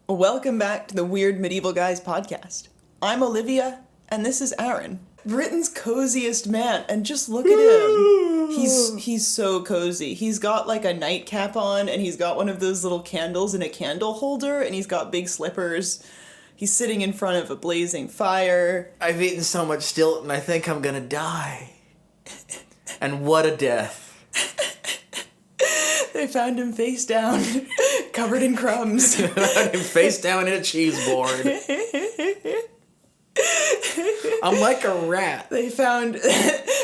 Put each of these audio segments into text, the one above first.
Welcome back to the Weird Medieval Guys podcast. I'm Olivia, and this is Aaron, Britain's coziest man, and just look at him. He's so cozy. He's got like a nightcap on, and he's got one of those little candles in a candle holder, and he's got big slippers. He's sitting in front of a blazing fire. I've eaten so much Stilton, I think I'm gonna die. And what a death. They found him face down, covered in crumbs. Face down in a cheese board. I'm like a rat. They found,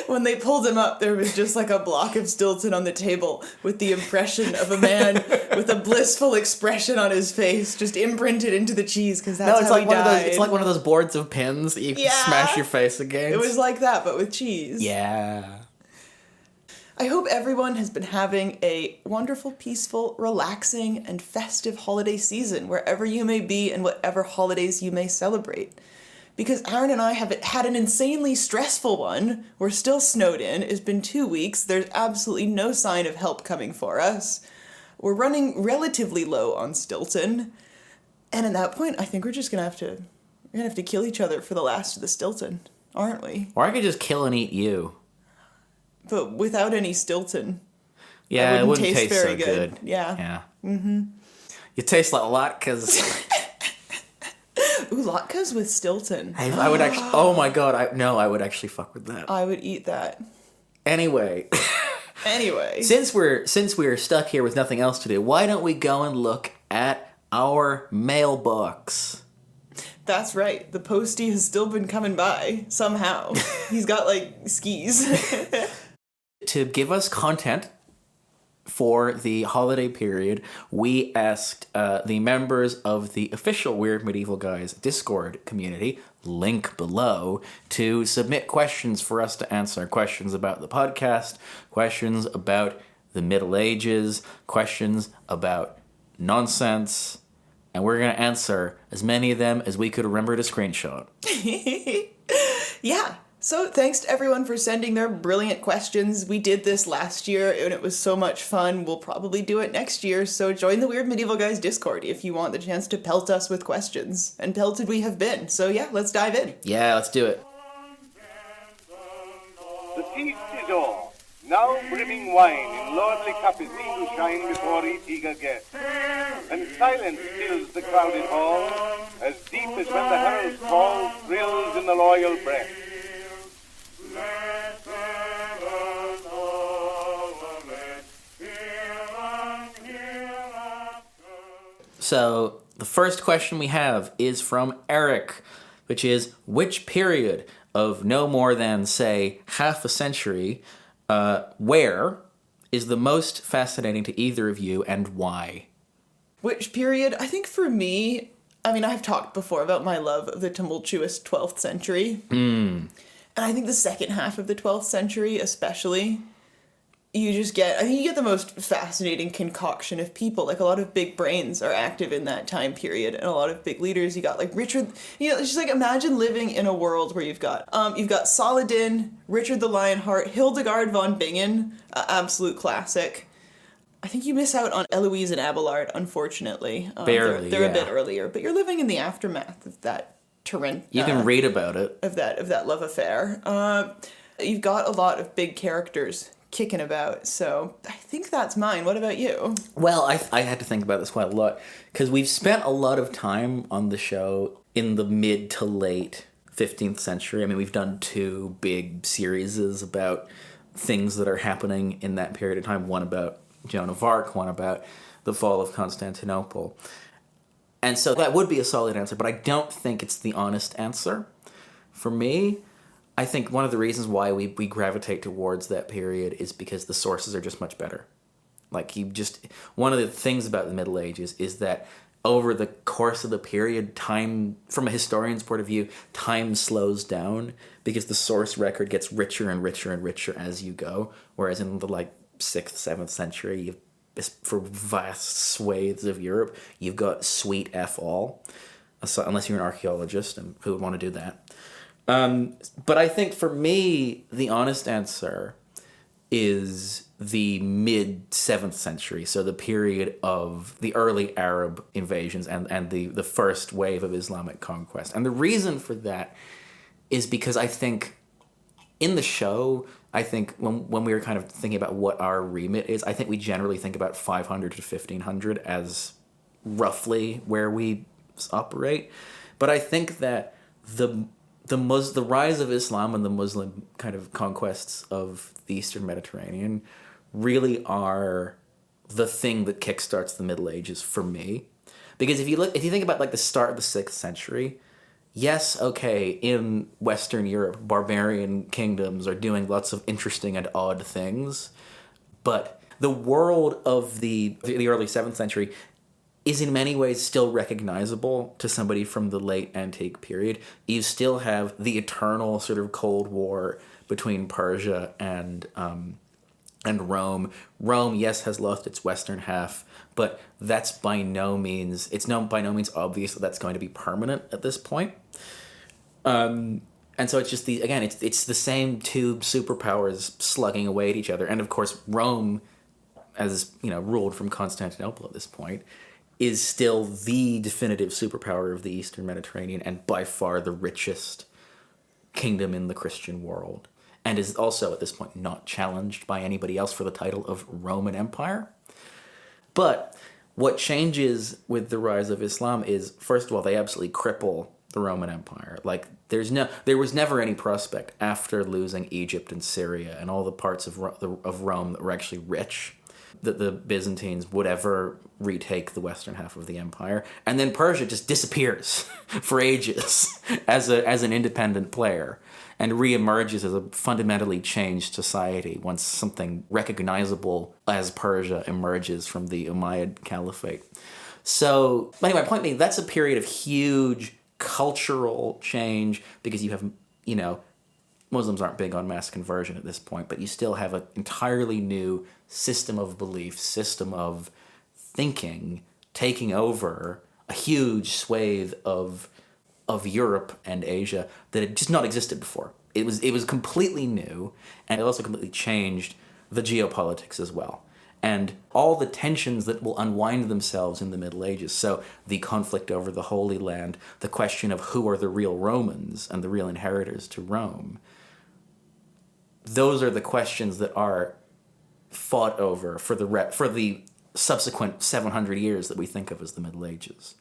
when they pulled him up, there was just like a block of Stilton on the table with the impression of a man with a blissful expression on his face, just imprinted into the cheese, because that's how he died. It's like one of those boards of pins that you can smash your face against. It was like that, but with cheese. Yeah. I hope everyone has been having a wonderful, peaceful, relaxing, and festive holiday season, wherever you may be and whatever holidays you may celebrate. Because Aaron and I have had an insanely stressful one. We're still snowed in. It's been 2 weeks. There's absolutely no sign of help coming for us. We're running relatively low on Stilton. And at that point, I think we're just gonna have to kill each other for the last of the Stilton, aren't we? Or I could just kill and eat you. But without any Stilton. Yeah, it wouldn't taste very so good. Yeah. Yeah. Mm-hmm. You taste like latkes. Ooh, latkes with Stilton. I would actually. Oh my god! I would actually fuck with that. I would eat that. Anyway. Since we're stuck here with nothing else to do, why don't we go and look at our mailbox? That's right. The postie has still been coming by somehow. He's got like skis. To give us content for the holiday period, we asked the members of the official Weird Medieval Guys Discord community, link below, to submit questions for us to answer. Questions about the podcast, questions about the Middle Ages, questions about nonsense, and we're going to answer as many of them as we could remember to screenshot. Yeah. So thanks to everyone for sending their brilliant questions. We did this last year and it was so much fun. We'll probably do it next year. So join the Weird Medieval Guys Discord if you want the chance to pelt us with questions. And pelted we have been. So yeah, let's dive in. Yeah, let's do it. The feast is o'er. Now brimming wine in lordly cup is seen to shine before each eager guest. And silence fills the crowded hall, as deep as when the herald's call thrills in the loyal breast. So, the first question we have is from Eric, which is, which period of no more than, say, half a century, where is the most fascinating to either of you, and why? Which period? I think for me, I've talked before about my love of the tumultuous 12th century. And I think the second half of the 12th century especially, you get the most fascinating concoction of people. Like, a lot of big brains are active in that time period, and a lot of big leaders. You got like Richard, it's just like, imagine living in a world where you've got Saladin, Richard the Lionheart, Hildegard von Bingen, absolute classic. I think you miss out on Eloise and Abelard, unfortunately. Barely, they're a bit earlier, but you're living in the aftermath of that torrent. You can read about it. Of that love affair. You've got a lot of big characters kicking about, so I think that's mine. What about you? Well, I had to think about this quite a lot, because we've spent a lot of time on the show in the mid to late 15th century. We've done 2 big series about things that are happening in that period of time. One about Joan of Arc, one about the fall of Constantinople. And so that would be a solid answer, but I don't think it's the honest answer. For me, I think one of the reasons why we gravitate towards that period is because the sources are just much better. One of the things about the Middle Ages is that over the course of the period, time, from a historian's point of view, time slows down because the source record gets richer and richer and richer as you go. Whereas in the 6th, 7th century, for vast swathes of Europe, you've got sweet F all, unless you're an archaeologist, and who would want to do that? But I think for me, the honest answer is the mid-7th century, so the period of the early Arab invasions and the first wave of Islamic conquest. And the reason for that is because I think in the show, I think when we were kind of thinking about what our remit is, I think we generally think about 500 to 1500 as roughly where we operate. But I think that the rise of Islam and the Muslim kind of conquests of the Eastern Mediterranean really are the thing that kickstarts the Middle Ages for me. Because if you think about like the start of the 6th century, yes, okay, in Western Europe, barbarian kingdoms are doing lots of interesting and odd things, but the world of the early 7th century is in many ways still recognizable to somebody from the late antique period. You still have the eternal sort of Cold War between Persia and Rome. Rome, yes, has lost its western half, but that's by no means obvious that that's going to be permanent at this point. And so it's just it's the same two superpowers slugging away at each other. And of course, Rome, as ruled from Constantinople at this point, is still the definitive superpower of the Eastern Mediterranean and by far the richest kingdom in the Christian world, and is also at this point not challenged by anybody else for the title of Roman Empire. But what changes with the rise of Islam is, first of all, they absolutely cripple the Roman Empire. Like, there was never any prospect after losing Egypt and Syria and all the parts of Rome that were actually rich, that the Byzantines would ever retake the western half of the empire. And then Persia just disappears for ages as an independent player and reemerges as a fundamentally changed society once something recognizable as Persia emerges from the Umayyad Caliphate. So, anyway, my point being, that's a period of huge cultural change because you have, Muslims aren't big on mass conversion at this point, but you still have an entirely new system of belief, system of thinking, taking over a huge swathe of Europe and Asia that had just not existed before. It was completely new, and it also completely changed the geopolitics as well. And all the tensions that will unwind themselves in the Middle Ages, so the conflict over the Holy Land, the question of who are the real Romans and the real inheritors to Rome, those are the questions that are fought over for the subsequent 700 years that we think of as the Middle Ages.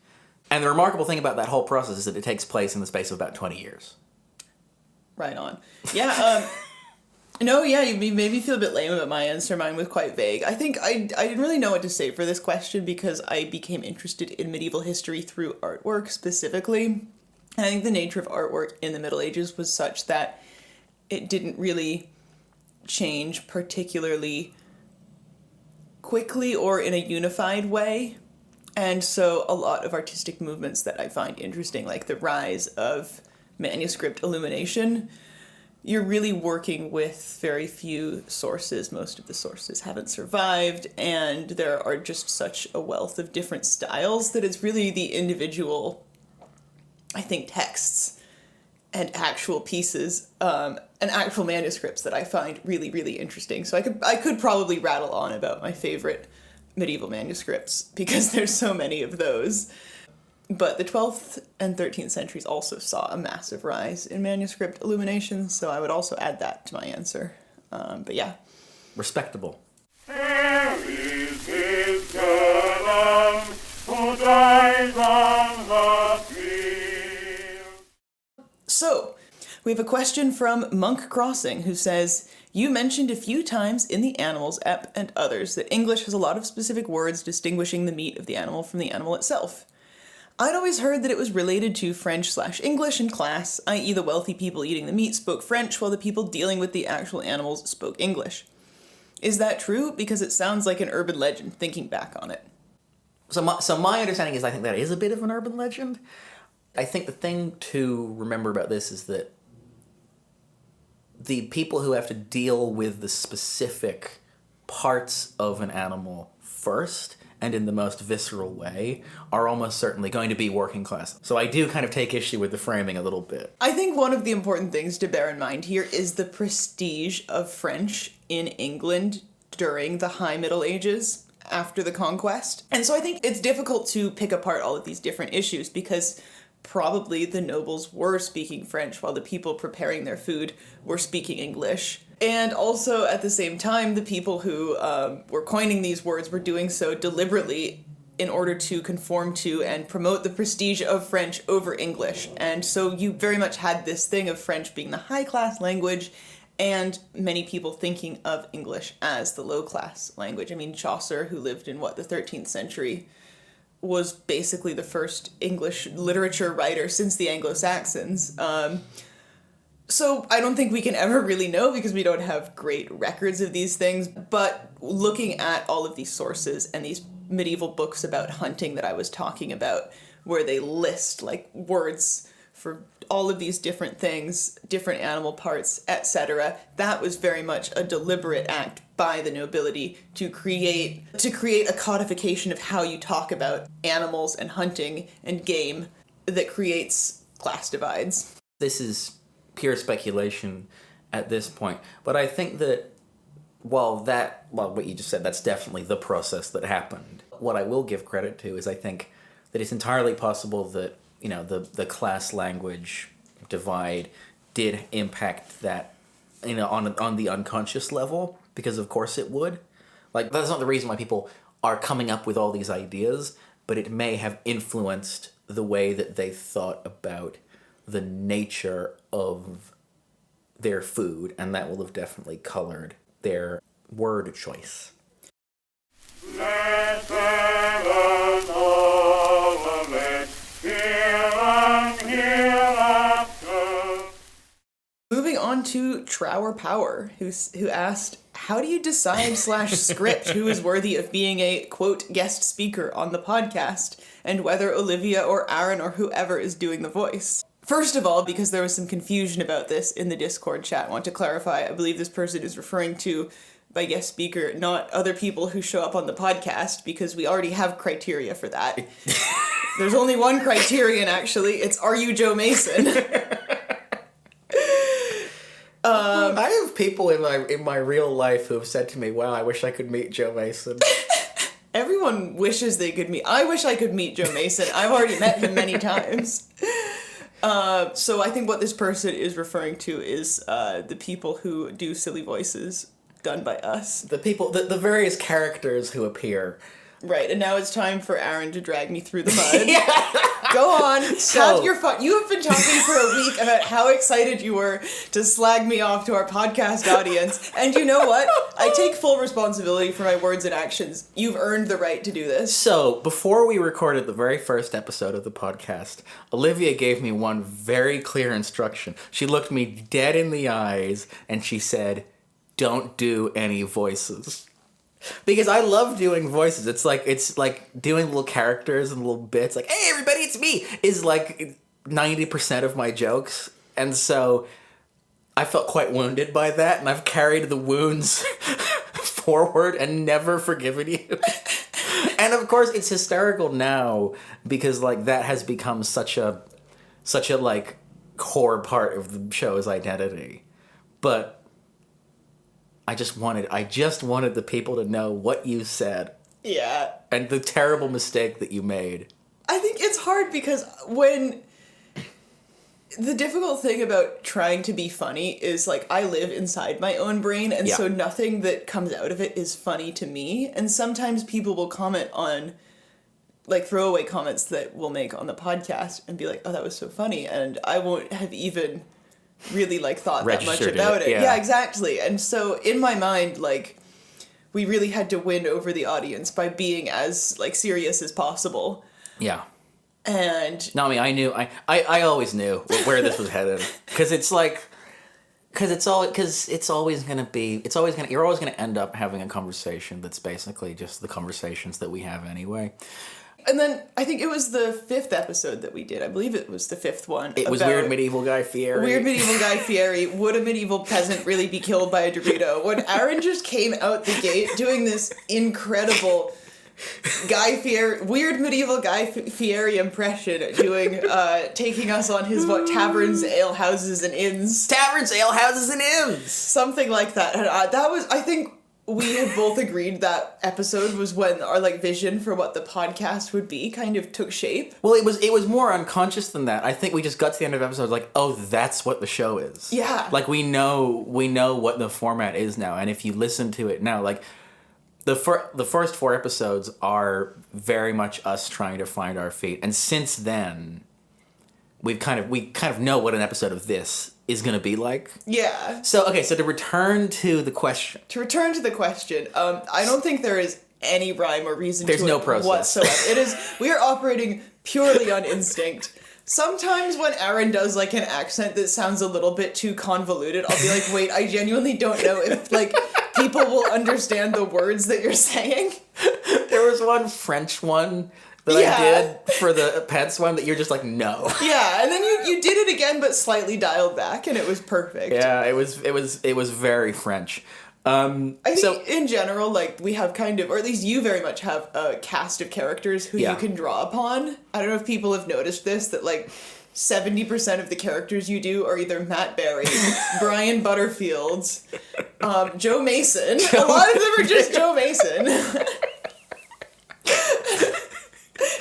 And the remarkable thing about that whole process is that it takes place in the space of about 20 years. Right on. Yeah, no, yeah, you made me feel a bit lame about my answer. Mine was quite vague. I think I didn't really know what to say for this question because I became interested in medieval history through artwork specifically. And I think the nature of artwork in the Middle Ages was such that it didn't really change particularly quickly or in a unified way. And so a lot of artistic movements that I find interesting, like the rise of manuscript illumination, you're really working with very few sources. Most of the sources haven't survived, and there are just such a wealth of different styles that it's really the individual, I think, texts and actual pieces and actual manuscripts that I find really, really interesting. So I could probably rattle on about my favorite medieval manuscripts because there's so many of those. But the 12th and 13th centuries also saw a massive rise in manuscript illumination, so I would also add that to my answer. But yeah. Respectable. There is his good who dies on the field. So, we have a question from Monk Crossing, who says, you mentioned a few times in the Animals ep and others that English has a lot of specific words distinguishing the meat of the animal from the animal itself. I'd always heard that it was related to French/English in class, i.e. the wealthy people eating the meat spoke French while the people dealing with the actual animals spoke English. Is that true? Because it sounds like an urban legend, thinking back on it. So my understanding is I think that is a bit of an urban legend. I think the thing to remember about this is that the people who have to deal with the specific parts of an animal first and in the most visceral way are almost certainly going to be working class. So I do kind of take issue with the framing a little bit. I think one of the important things to bear in mind here is the prestige of French in England during the High Middle Ages after the conquest. And so I think it's difficult to pick apart all of these different issues because probably the nobles were speaking French while the people preparing their food were speaking English. And also, at the same time, the people who were coining these words were doing so deliberately in order to conform to and promote the prestige of French over English. And so you very much had this thing of French being the high-class language and many people thinking of English as the low-class language. I mean, Chaucer, who lived in, the 13th century, was basically the first English literature writer since the Anglo-Saxons. So I don't think we can ever really know because we don't have great records of these things, but looking at all of these sources and these medieval books about hunting that I was talking about, where they list like words for all of these different things, different animal parts, etc., that was very much a deliberate act by the nobility to create a codification of how you talk about animals and hunting and game that creates class divides. This is pure speculation at this point, but I think that what you just said, that's definitely the process that happened. What I will give credit to is I think that it's entirely possible that, the class language divide did impact that, on the unconscious level, because of course it would. Like, that's not the reason why people are coming up with all these ideas, but it may have influenced the way that they thought about the nature of their food, and that will have definitely colored their word choice. Let heaven all of it hear and hereafter. Moving on to Trower Power, who asked, how do you decide /script who is worthy of being a, quote, guest speaker on the podcast, and whether Olivia or Aaron or whoever is doing the voice? First of all, because there was some confusion about this in the Discord chat, I want to clarify, I believe this person is referring to, by guest speaker, not other people who show up on the podcast, because we already have criteria for that. There's only one criterion, actually. It's, are you Joe Mason? I have people in my real life who have said to me, wow, I wish I could meet Joe Mason. Everyone wishes they could meet. I wish I could meet Joe Mason. I've already met him many times. So I think what this person is referring to is the people who do silly voices done by us. The people, the various characters who appear. Right, and now it's time for Aaron to drag me through the mud. Yeah. Go on, So- have your fun. You have been talking for a week about how excited you were to slag me off to our podcast audience, and you know what? I take full responsibility for my words and actions. You've earned the right to do this. So, before we recorded the very first episode of the podcast, Olivia gave me one very clear instruction. She looked me dead in the eyes and she said, don't do any voices. Because I love doing voices. It's like doing little characters and little bits. Like, hey, everybody, it's me, is like 90% of my jokes. And so I felt quite wounded by that, and I've carried the wounds forward and never forgiven you. And of course, it's hysterical now because like that has become such a like core part of the show's identity. But I just wanted the people to know what you said. Yeah. And the terrible mistake that you made. I think it's hard because when... The difficult thing about trying to be funny is, like, I live inside my own brain, and so nothing that comes out of it is funny to me. And sometimes people will comment on, like, throwaway comments that we'll make on the podcast and be like, oh, that was so funny. And I won't have even really, like, thought that much about it. Yeah, exactly. And so in my mind, like, we really had to win over the audience by being as, like, serious as possible. Yeah. And... No, I mean, I always knew where this was headed. Because it's like... You're always going to end up having a conversation that's basically just the conversations that we have anyway. And then I think it was the 5th episode that we did. I believe it was the 5th one. It was Weird Medieval Guy Fieri. Weird Medieval Guy Fieri. Would a medieval peasant really be killed by a Dorito? When Aaron just came out the gate doing this incredible Guy Fieri, weird medieval Guy Fieri impression, doing, taking us on his, taverns, alehouses, and inns. Taverns, alehouses, and inns! Something like that. And that was, I think, we had both agreed that episode was when our, vision for what the podcast would be kind of took shape. Well, it was more unconscious than that. I think we just got to the end of the episode like, oh, that's what the show is. Yeah. Like, we know what the format is now, and if you listen to it now, like, the first 4 episodes are very much us trying to find our feet, and since then, we kind of know what an episode of this is going to be like. Yeah. So to return to the question. I don't think there is any rhyme or reason There's to no it process. whatsoever. We are operating purely on instinct. Sometimes when Aaron does, an accent that sounds a little bit too convoluted, I'll be like, wait, I genuinely don't know if, people will understand the words that you're saying. There was one French one that I did for the pets one that you're just like, no. Yeah, and then you did it again, but slightly dialed back, and it was perfect. Yeah, it was very French. I think in general, we have kind of, or at least you very much have a cast of characters who you can draw upon. I don't know if people have noticed this, that 70% of the characters you do are either Matt Berry, Brian Butterfield, Joe Mason. A lot of them are just Joe Mason.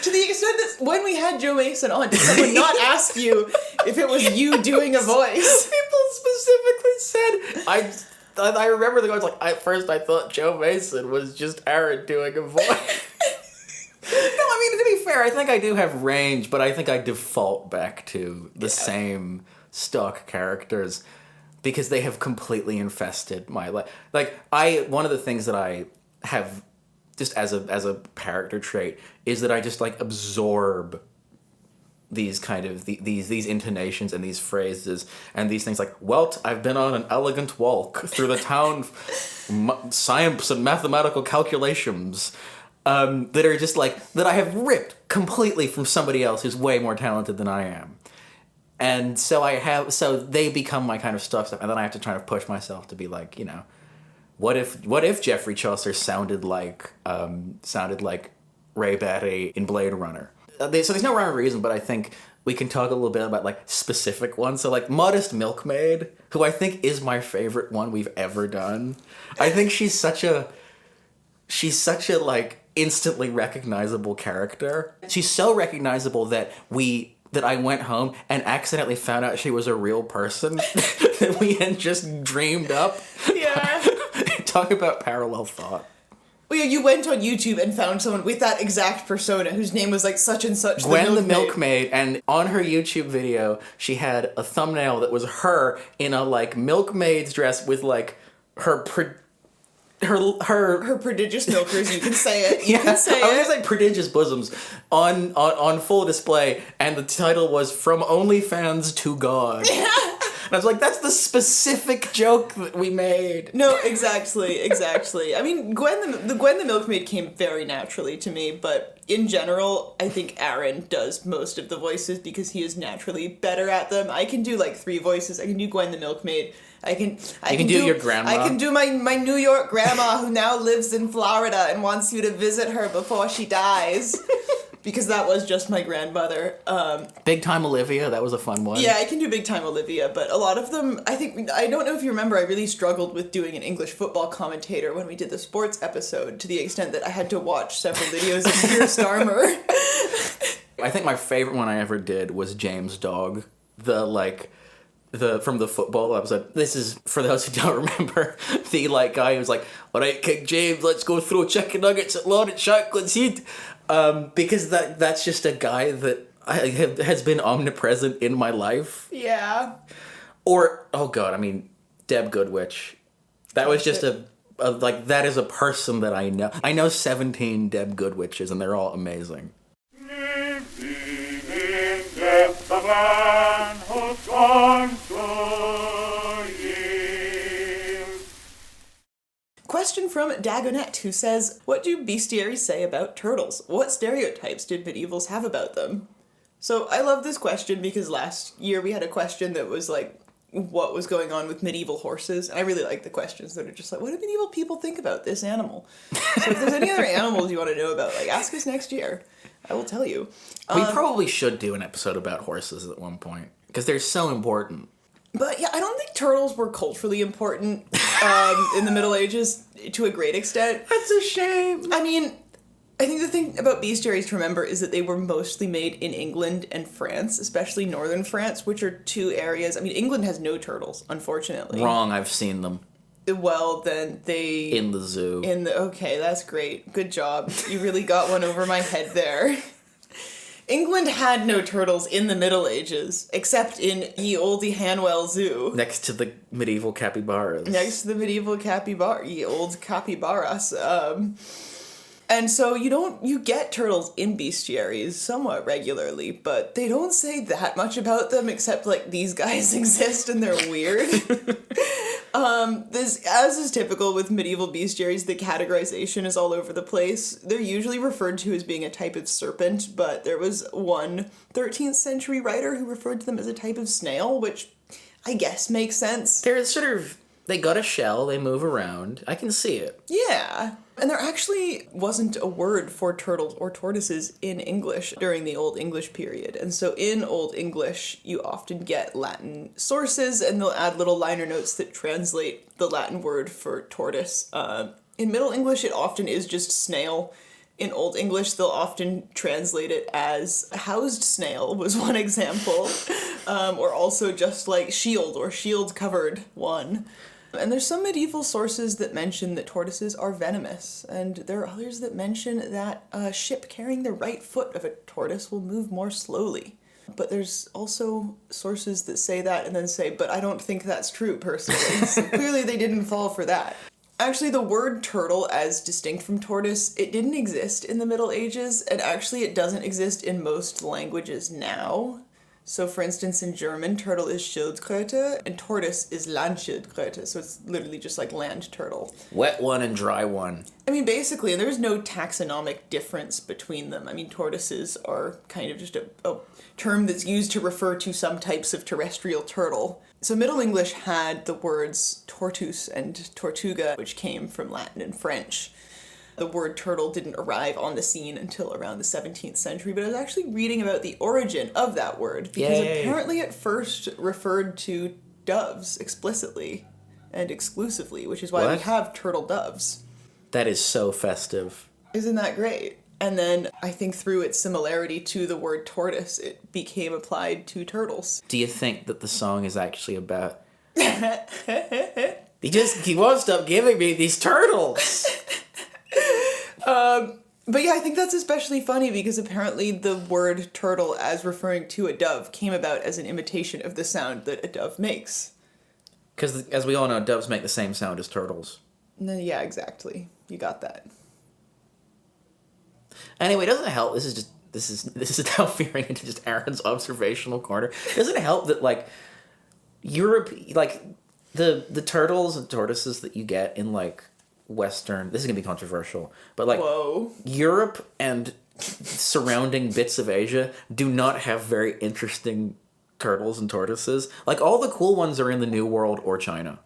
To the extent that when we had Joe Mason on, did someone not ask you if it was you doing a voice? People specifically said, I remember the guys at first I thought Joe Mason was just Aaron doing a voice. No, I mean, to be fair, I think I do have range, but I think I default back to the same stock characters because they have completely infested my life. One of the things that I have just as a character trait is that I just absorb these kind of these intonations and these phrases and these things Welt, I've been on an elegant walk through the town, science and mathematical calculations, that are just that I have ripped completely from somebody else who's way more talented than I am. And so they become my kind of stock stuff, and then I have to try to push myself to be what if Geoffrey Chaucer sounded like Ray Batty in Blade Runner? So there's no rhyme or reason, but I think we can talk a little bit about specific ones. So Modest Milkmaid, who I think is my favorite one we've ever done. I think she's such a instantly recognizable character. She's so recognizable that I went home and accidentally found out she was a real person that we had just dreamed up. Yeah. Talk about parallel thought. Well, yeah, you went on YouTube and found someone with that exact persona whose name was such and such. Gwen the Milkmaid, and on her YouTube video, she had a thumbnail that was her in a milkmaid's dress with her prodigious milkers. You can say it. I was gonna say prodigious bosoms on full display, and the title was From OnlyFans to God. And I was like, that's the specific joke that we made. No, exactly. I mean, Gwen the Milkmaid came very naturally to me, but in general, I think Aaron does most of the voices because he is naturally better at them. I can do 3 voices. I can do Gwen the Milkmaid. I can do your grandma. I can do my New York grandma who now lives in Florida and wants you to visit her before she dies. Because that was just my grandmother. Big Time Olivia, that was a fun one. Yeah, I can do Big Time Olivia, but a lot of them, I don't know if you remember, I really struggled with doing an English football commentator when we did the sports episode, to the extent that I had to watch several videos of Keir Starmer. I think my favorite one I ever did was James Dog, from the football episode. This is, for those who don't remember, the guy who was all right, King James, let's go throw chicken nuggets at Lawrence Shanklin's head. Because that's just a guy that has been omnipresent in my life. Yeah. Or, oh god, I mean, Deb Goodwitch. That was just that is a person that I know. I know 17 Deb Goodwitches, and they're all amazing. Living in death, the man who's gone to yield. Question from Dagonet, who says, what do bestiaries say about turtles? What stereotypes did medievals have about them? So I love this question because last year we had a question that was what was going on with medieval horses. And I really like the questions that are just like, what do medieval people think about this animal? So if there's any other animals you want to know about, like, ask us next year. I will tell you. We probably should do an episode about horses at one point, because they're so important. But yeah, I don't think turtles were culturally important in the Middle Ages to a great extent. That's a shame. I mean, I think the thing about bestiaries to remember is that they were mostly made in England and France, especially northern France, which are two areas. I mean, England has no turtles, unfortunately. Wrong, I've seen them. Well, then they... In the zoo. Okay, that's great. Good job. You really got one over my head there. England had no turtles in the Middle Ages, except in ye olde Hanwell Zoo. Next to the medieval capybaras. Next to the medieval ye old capybaras. And so you get turtles in bestiaries somewhat regularly, but they don't say that much about them except, like, these guys exist and they're weird. As is typical with medieval bestiaries, the categorization is all over the place. They're usually referred to as being a type of serpent, but there was one 13th century writer who referred to them as a type of snail, which I guess makes sense. They're sort of... They got a shell, they move around. I can see it. Yeah. And there actually wasn't a word for turtles or tortoises in English during the Old English period. And so in Old English, you often get Latin sources, and they'll add little liner notes that translate the Latin word for tortoise. In Middle English, it often is just snail. In Old English, they'll often translate it as housed snail was one example. Or also just like shield or shield-covered one. And there's some medieval sources that mention that tortoises are venomous, and there are others that mention that a ship carrying the right foot of a tortoise will move more slowly. But there's also sources that say that and then say, but I don't think that's true personally, so clearly they didn't fall for that. Actually, the word turtle, as distinct from tortoise, it didn't exist in the Middle Ages, and actually it doesn't exist in most languages now. So, for instance, in German, turtle is Schildkröte, and tortoise is Landschildkröte, so it's literally just like land turtle. Wet one and dry one. I mean, basically, there's no taxonomic difference between them. I mean, tortoises are kind of just a term that's used to refer to some types of terrestrial turtle. So Middle English had the words tortoise and tortuga, which came from Latin and French. The word turtle didn't arrive on the scene until around the 17th century, but I was actually reading about the origin of that word, because apparently it first referred to doves explicitly and exclusively, which is why we have turtle doves. That is so festive. Isn't that great? And then I think through its similarity to the word tortoise, it became applied to turtles. Do you think that the song is actually about... He won't stop giving me these turtles! But yeah, I think that's especially funny because apparently the word turtle as referring to a dove came about as an imitation of the sound that a dove makes. Because, as we all know, doves make the same sound as turtles. No, yeah, exactly. You got that. Anyway, doesn't it help? This is now veering into just Aaron's observational corner. Doesn't it help that, like, Europe, like, the turtles and tortoises that you get in, like, Western, this is going to be controversial, but, like, Whoa. Europe and surrounding bits of Asia do not have very interesting turtles and tortoises. Like, all the cool ones are in the New World or China.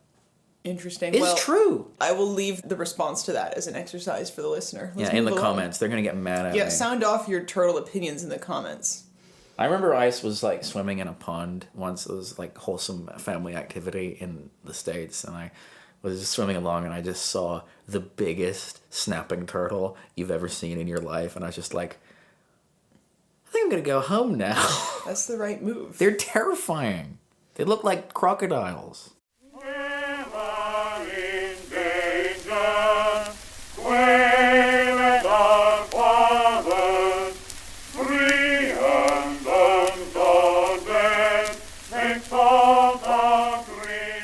Interesting. It's true. I will leave the response to that as an exercise for the listener. Let's in the move along. comments. They're going to get mad at me. Yeah, sound off your turtle opinions in the comments. I remember Ice was, like, swimming in a pond once. It was, like, wholesome family activity in the States, and I was just swimming along, and I just saw the biggest snapping turtle you've ever seen in your life, and I was just like, I think I'm gonna go home now. That's the right move. They're terrifying. They look like crocodiles. Never in danger, wailed our fathers, free and undaunted, make salt our renown.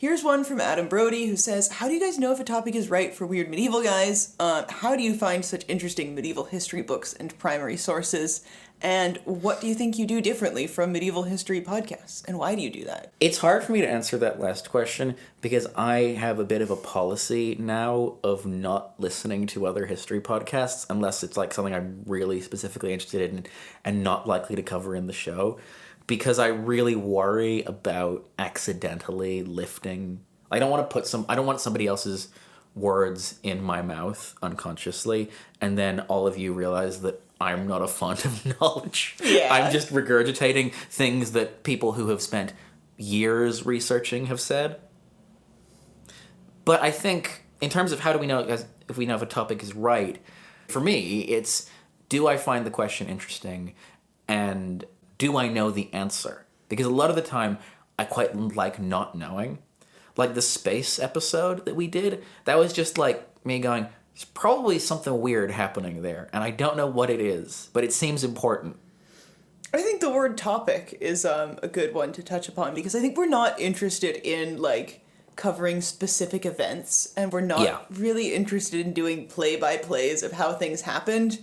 Here's one from Adam Brody who says, how do you guys know if a topic is right for Weird Medieval Guys? How do you find such interesting medieval history books and primary sources? And what do you think you do differently from medieval history podcasts? And why do you do that? It's hard for me to answer that last question because I have a bit of a policy now of not listening to other history podcasts unless it's like something I'm really specifically interested in and not likely to cover in the show. because I really worry about accidentally lifting. I don't want somebody else's words in my mouth unconsciously, and then all of you realize that I'm not a font of knowledge. Yeah. I'm just regurgitating things that people who have spent years researching have said. But I think, in terms of how do we know if we know if a topic is right, for me, it's, do I find the question interesting, and do I know the answer? Because a lot of the time, I quite like not knowing. Like the space episode that we did, that was just like me going, there's probably something weird happening there, and I don't know what it is, but it seems important. I think the word topic is a good one to touch upon, because I think we're not interested in, like, covering specific events, and we're not really interested in doing play-by-plays of how things happened.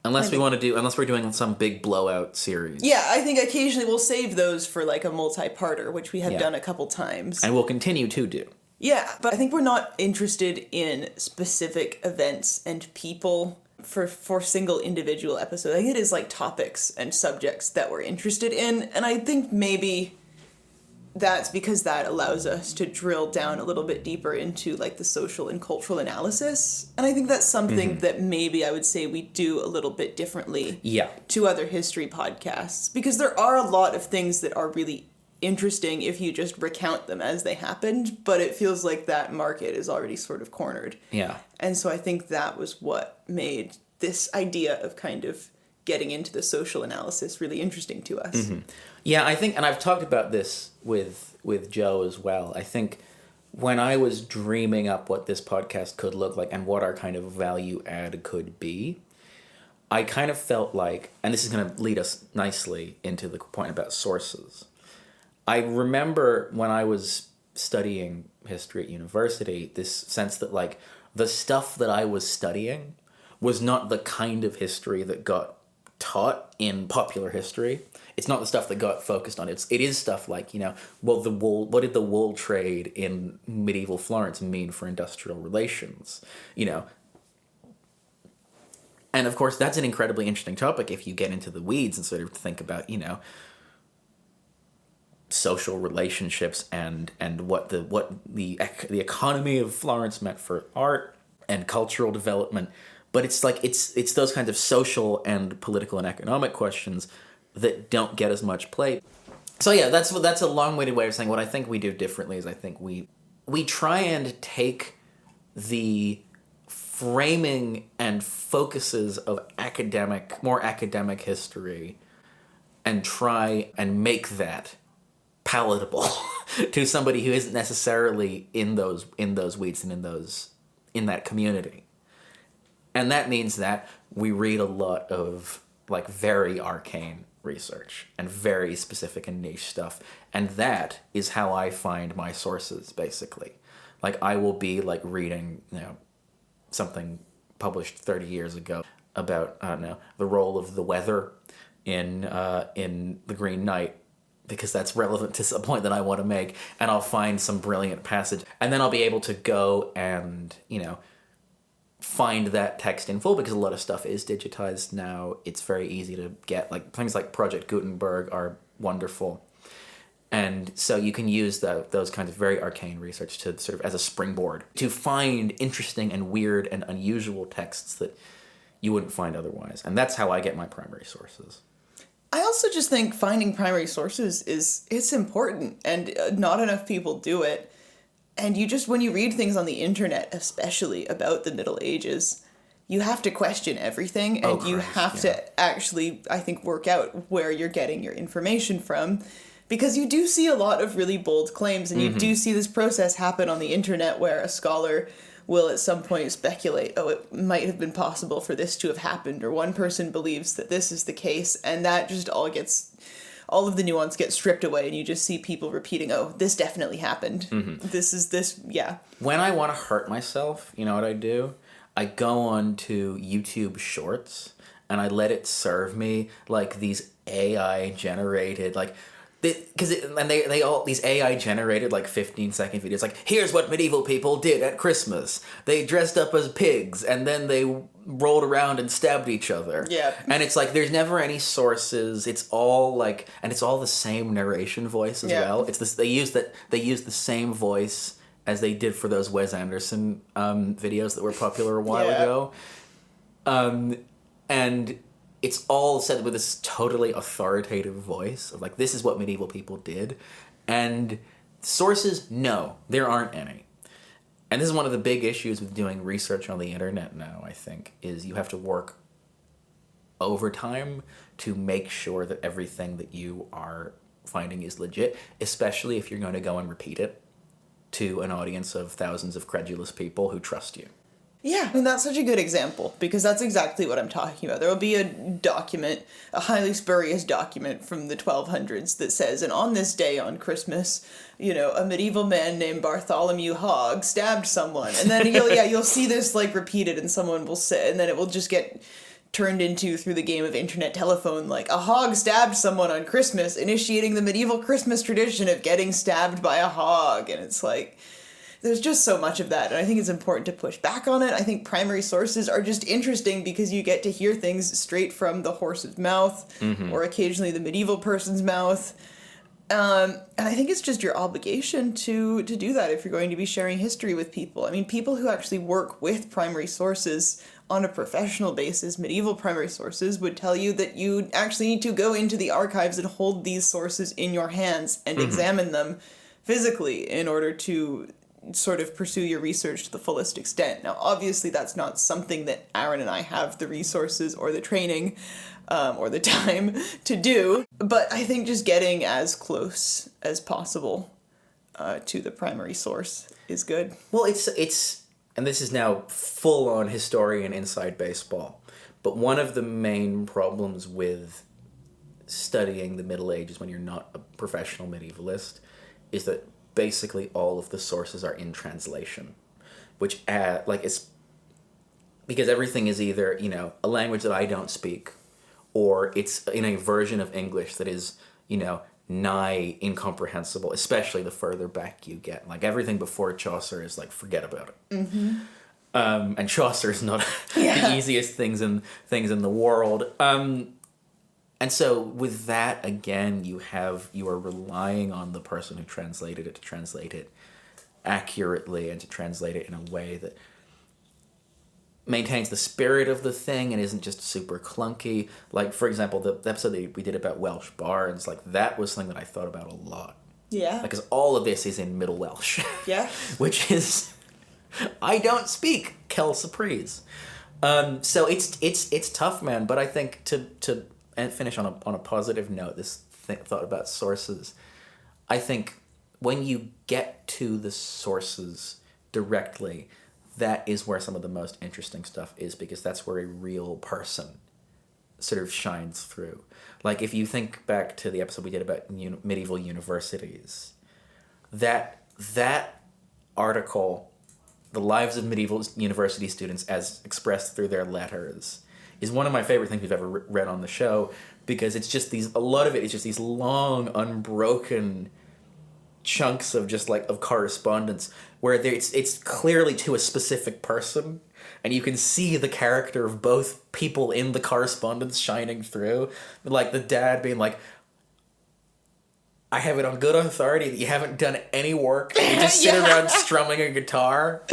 Unless we're doing some big blowout series. Yeah, I think occasionally we'll save those for, like, a multi-parter, which we have done a couple times. And we'll continue to do. Yeah, but I think we're not interested in specific events and people for single individual episodes. I think it is, like, topics and subjects that we're interested in, and I think maybe that's because that allows us to drill down a little bit deeper into, like, the social and cultural analysis. And I think that's something that maybe I would say we do a little bit differently to other history podcasts. Because there are a lot of things that are really interesting if you just recount them as they happened, but it feels like that market is already sort of cornered. Yeah. And so I think that was what made this idea of kind of getting into the social analysis really interesting to us. Mm-hmm. Yeah, I think, and I've talked about this with Joe as well. I think when I was dreaming up what this podcast could look like and what our kind of value add could be, I kind of felt like, and this is going to lead us nicely into the point about sources. I remember when I was studying history at university, this sense that, like, the stuff that I was studying was not the kind of history that got taught in popular history. It's not the stuff that got focused on. It is stuff like, what did the wool trade in medieval Florence mean for industrial relations? And of course, that's an incredibly interesting topic if you get into the weeds and sort of think about, social relationships and what the economy of Florence meant for art and cultural development. But it's like it's those kinds of social and political and economic questions that don't get as much play. So yeah, that's a long-winded way of saying what I think we do differently is I think we try and take the framing and focuses of more academic history and try and make that palatable to somebody who isn't necessarily in those weeds and in that community. And that means that we read a lot of, like, very arcane research and very specific and niche stuff. And that is how I find my sources, basically. Like, I will be, like, reading, something published 30 years ago about, I don't know, the role of the weather in The Green Knight, because that's relevant to some point that I want to make, and I'll find some brilliant passage. And then I'll be able to go and, find that text in full, because a lot of stuff is digitized now. It's very easy to get, like, things like Project Gutenberg are wonderful. And so you can use those kinds of very arcane research to sort of as a springboard to find interesting and weird and unusual texts that you wouldn't find otherwise. And that's how I get my primary sources. I also just think finding primary sources it's important, and not enough people do it. And when you read things on the internet, especially about the Middle Ages, you have to question everything, and you have to actually, I think, work out where you're getting your information from, because you do see a lot of really bold claims, and you do see this process happen on the internet where a scholar will at some point speculate, it might have been possible for this to have happened, or one person believes that this is the case, and that just all of the nuance gets stripped away, and you just see people repeating, this definitely happened. Yeah. When I want to hurt myself, you know what I do? I go on to YouTube Shorts, and I let it serve me, like, these AI-generated, like, they all, these AI generated like 15-second videos, like, here's what medieval people did at Christmas. They dressed up as pigs and then they rolled around and stabbed each other. Yeah. And it's like there's never any sources. It's all like, and it's all the same narration voice as well. It's this, they use the same voice as they did for those Wes Anderson videos that were popular a while ago. And it's all said with this totally authoritative voice of like, this is what medieval people did. And sources, no, there aren't any. And this is one of the big issues with doing research on the internet now, I think, is you have to work overtime to make sure that everything that you are finding is legit, especially if you're going to go and repeat it to an audience of thousands of credulous people who trust you. Yeah, and that's such a good example, because that's exactly what I'm talking about. There will be a document, a highly spurious document from the 1200s that says, and on this day on Christmas, a medieval man named Bartholomew Hogg stabbed someone. And then you'll see this like repeated, and someone will say, and then it will just get turned into, through the game of internet telephone, like, a hog stabbed someone on Christmas, initiating the medieval Christmas tradition of getting stabbed by a hog. And it's like, there's just so much of that, and I think it's important to push back on it. I think primary sources are just interesting because you get to hear things straight from the horse's mouth, or occasionally the medieval person's mouth. And I think it's just your obligation to do that if you're going to be sharing history with people. I mean, people who actually work with primary sources on a professional basis, medieval primary sources, would tell you that you actually need to go into the archives and hold these sources in your hands and examine them physically in order to sort of pursue your research to the fullest extent. Now, obviously, that's not something that Aaron and I have the resources or the training or the time to do, but I think just getting as close as possible to the primary source is good. Well, it's and this is now full-on historian inside baseball, but one of the main problems with studying the Middle Ages when you're not a professional medievalist is that basically all of the sources are in translation, which it's because everything is either a language that I don't speak, or it's in a version of English that is nigh incomprehensible, especially the further back you get. Like everything before Chaucer is like, forget about it. And Chaucer is not the easiest things in the world. And so with that, again, you are relying on the person who translated it to translate it accurately and to translate it in a way that maintains the spirit of the thing and isn't just super clunky. Like, for example, the episode that we did about Welsh bards, like that was something that I thought about a lot. Yeah. Because all of this is in Middle Welsh. Yeah. Which is, I don't speak Kel Surprise. So it's tough, man. But I think to and finish on a positive note, thought about sources. I think when you get to the sources directly, that is where some of the most interesting stuff is, because that's where a real person sort of shines through. Like if you think back to the episode we did about medieval universities, that article, The Lives of Medieval University Students as Expressed Through Their Letters, is one of my favorite things we've ever read on the show, because it's just a lot of it is just these long, unbroken chunks of just like of correspondence where it's clearly to a specific person, and you can see the character of both people in the correspondence shining through. Like the dad being like, I have it on good authority that you haven't done any work. You just sit around strumming a guitar.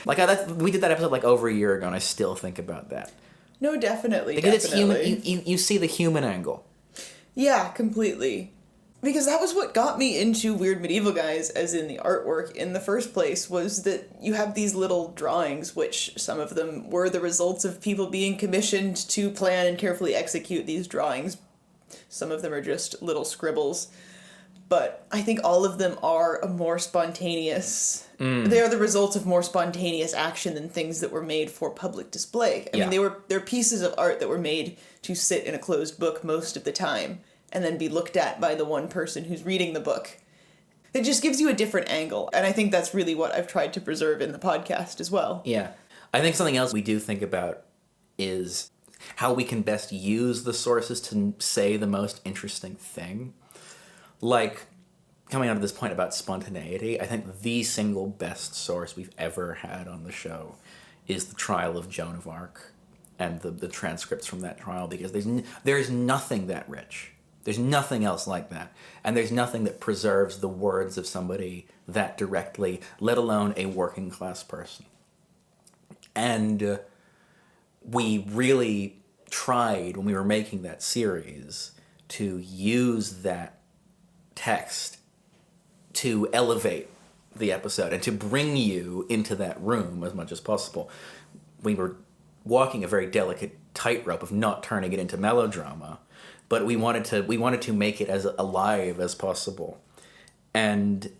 Like we did that episode like over a year ago, and I still think about that. No, definitely. Because it's human. You see the human angle. Yeah, completely. Because that was what got me into Weird Medieval Guys, as in the artwork in the first place, was that you have these little drawings, which some of them were the results of people being commissioned to plan and carefully execute these drawings. Some of them are just little scribbles. But I think all of them are a more spontaneous... They are the results of more spontaneous action than things that were made for public display. I mean, they're pieces of art that were made to sit in a closed book most of the time, and then be looked at by the one person who's reading the book. It just gives you a different angle, and I think that's really what I've tried to preserve in the podcast as well. Yeah. I think something else we do think about is how we can best use the sources to say the most interesting thing. like, coming out of this point about spontaneity, I think the single best source we've ever had on the show is the trial of Joan of Arc and the transcripts from that trial, because there's nothing that rich. There's nothing else like that. And there's nothing that preserves the words of somebody that directly, let alone a working class person. And we really tried, when we were making that series, to use that text to elevate the episode and to bring you into that room as much as possible. We were walking a very delicate tightrope of not turning it into melodrama, but we wanted to make it as alive as possible. And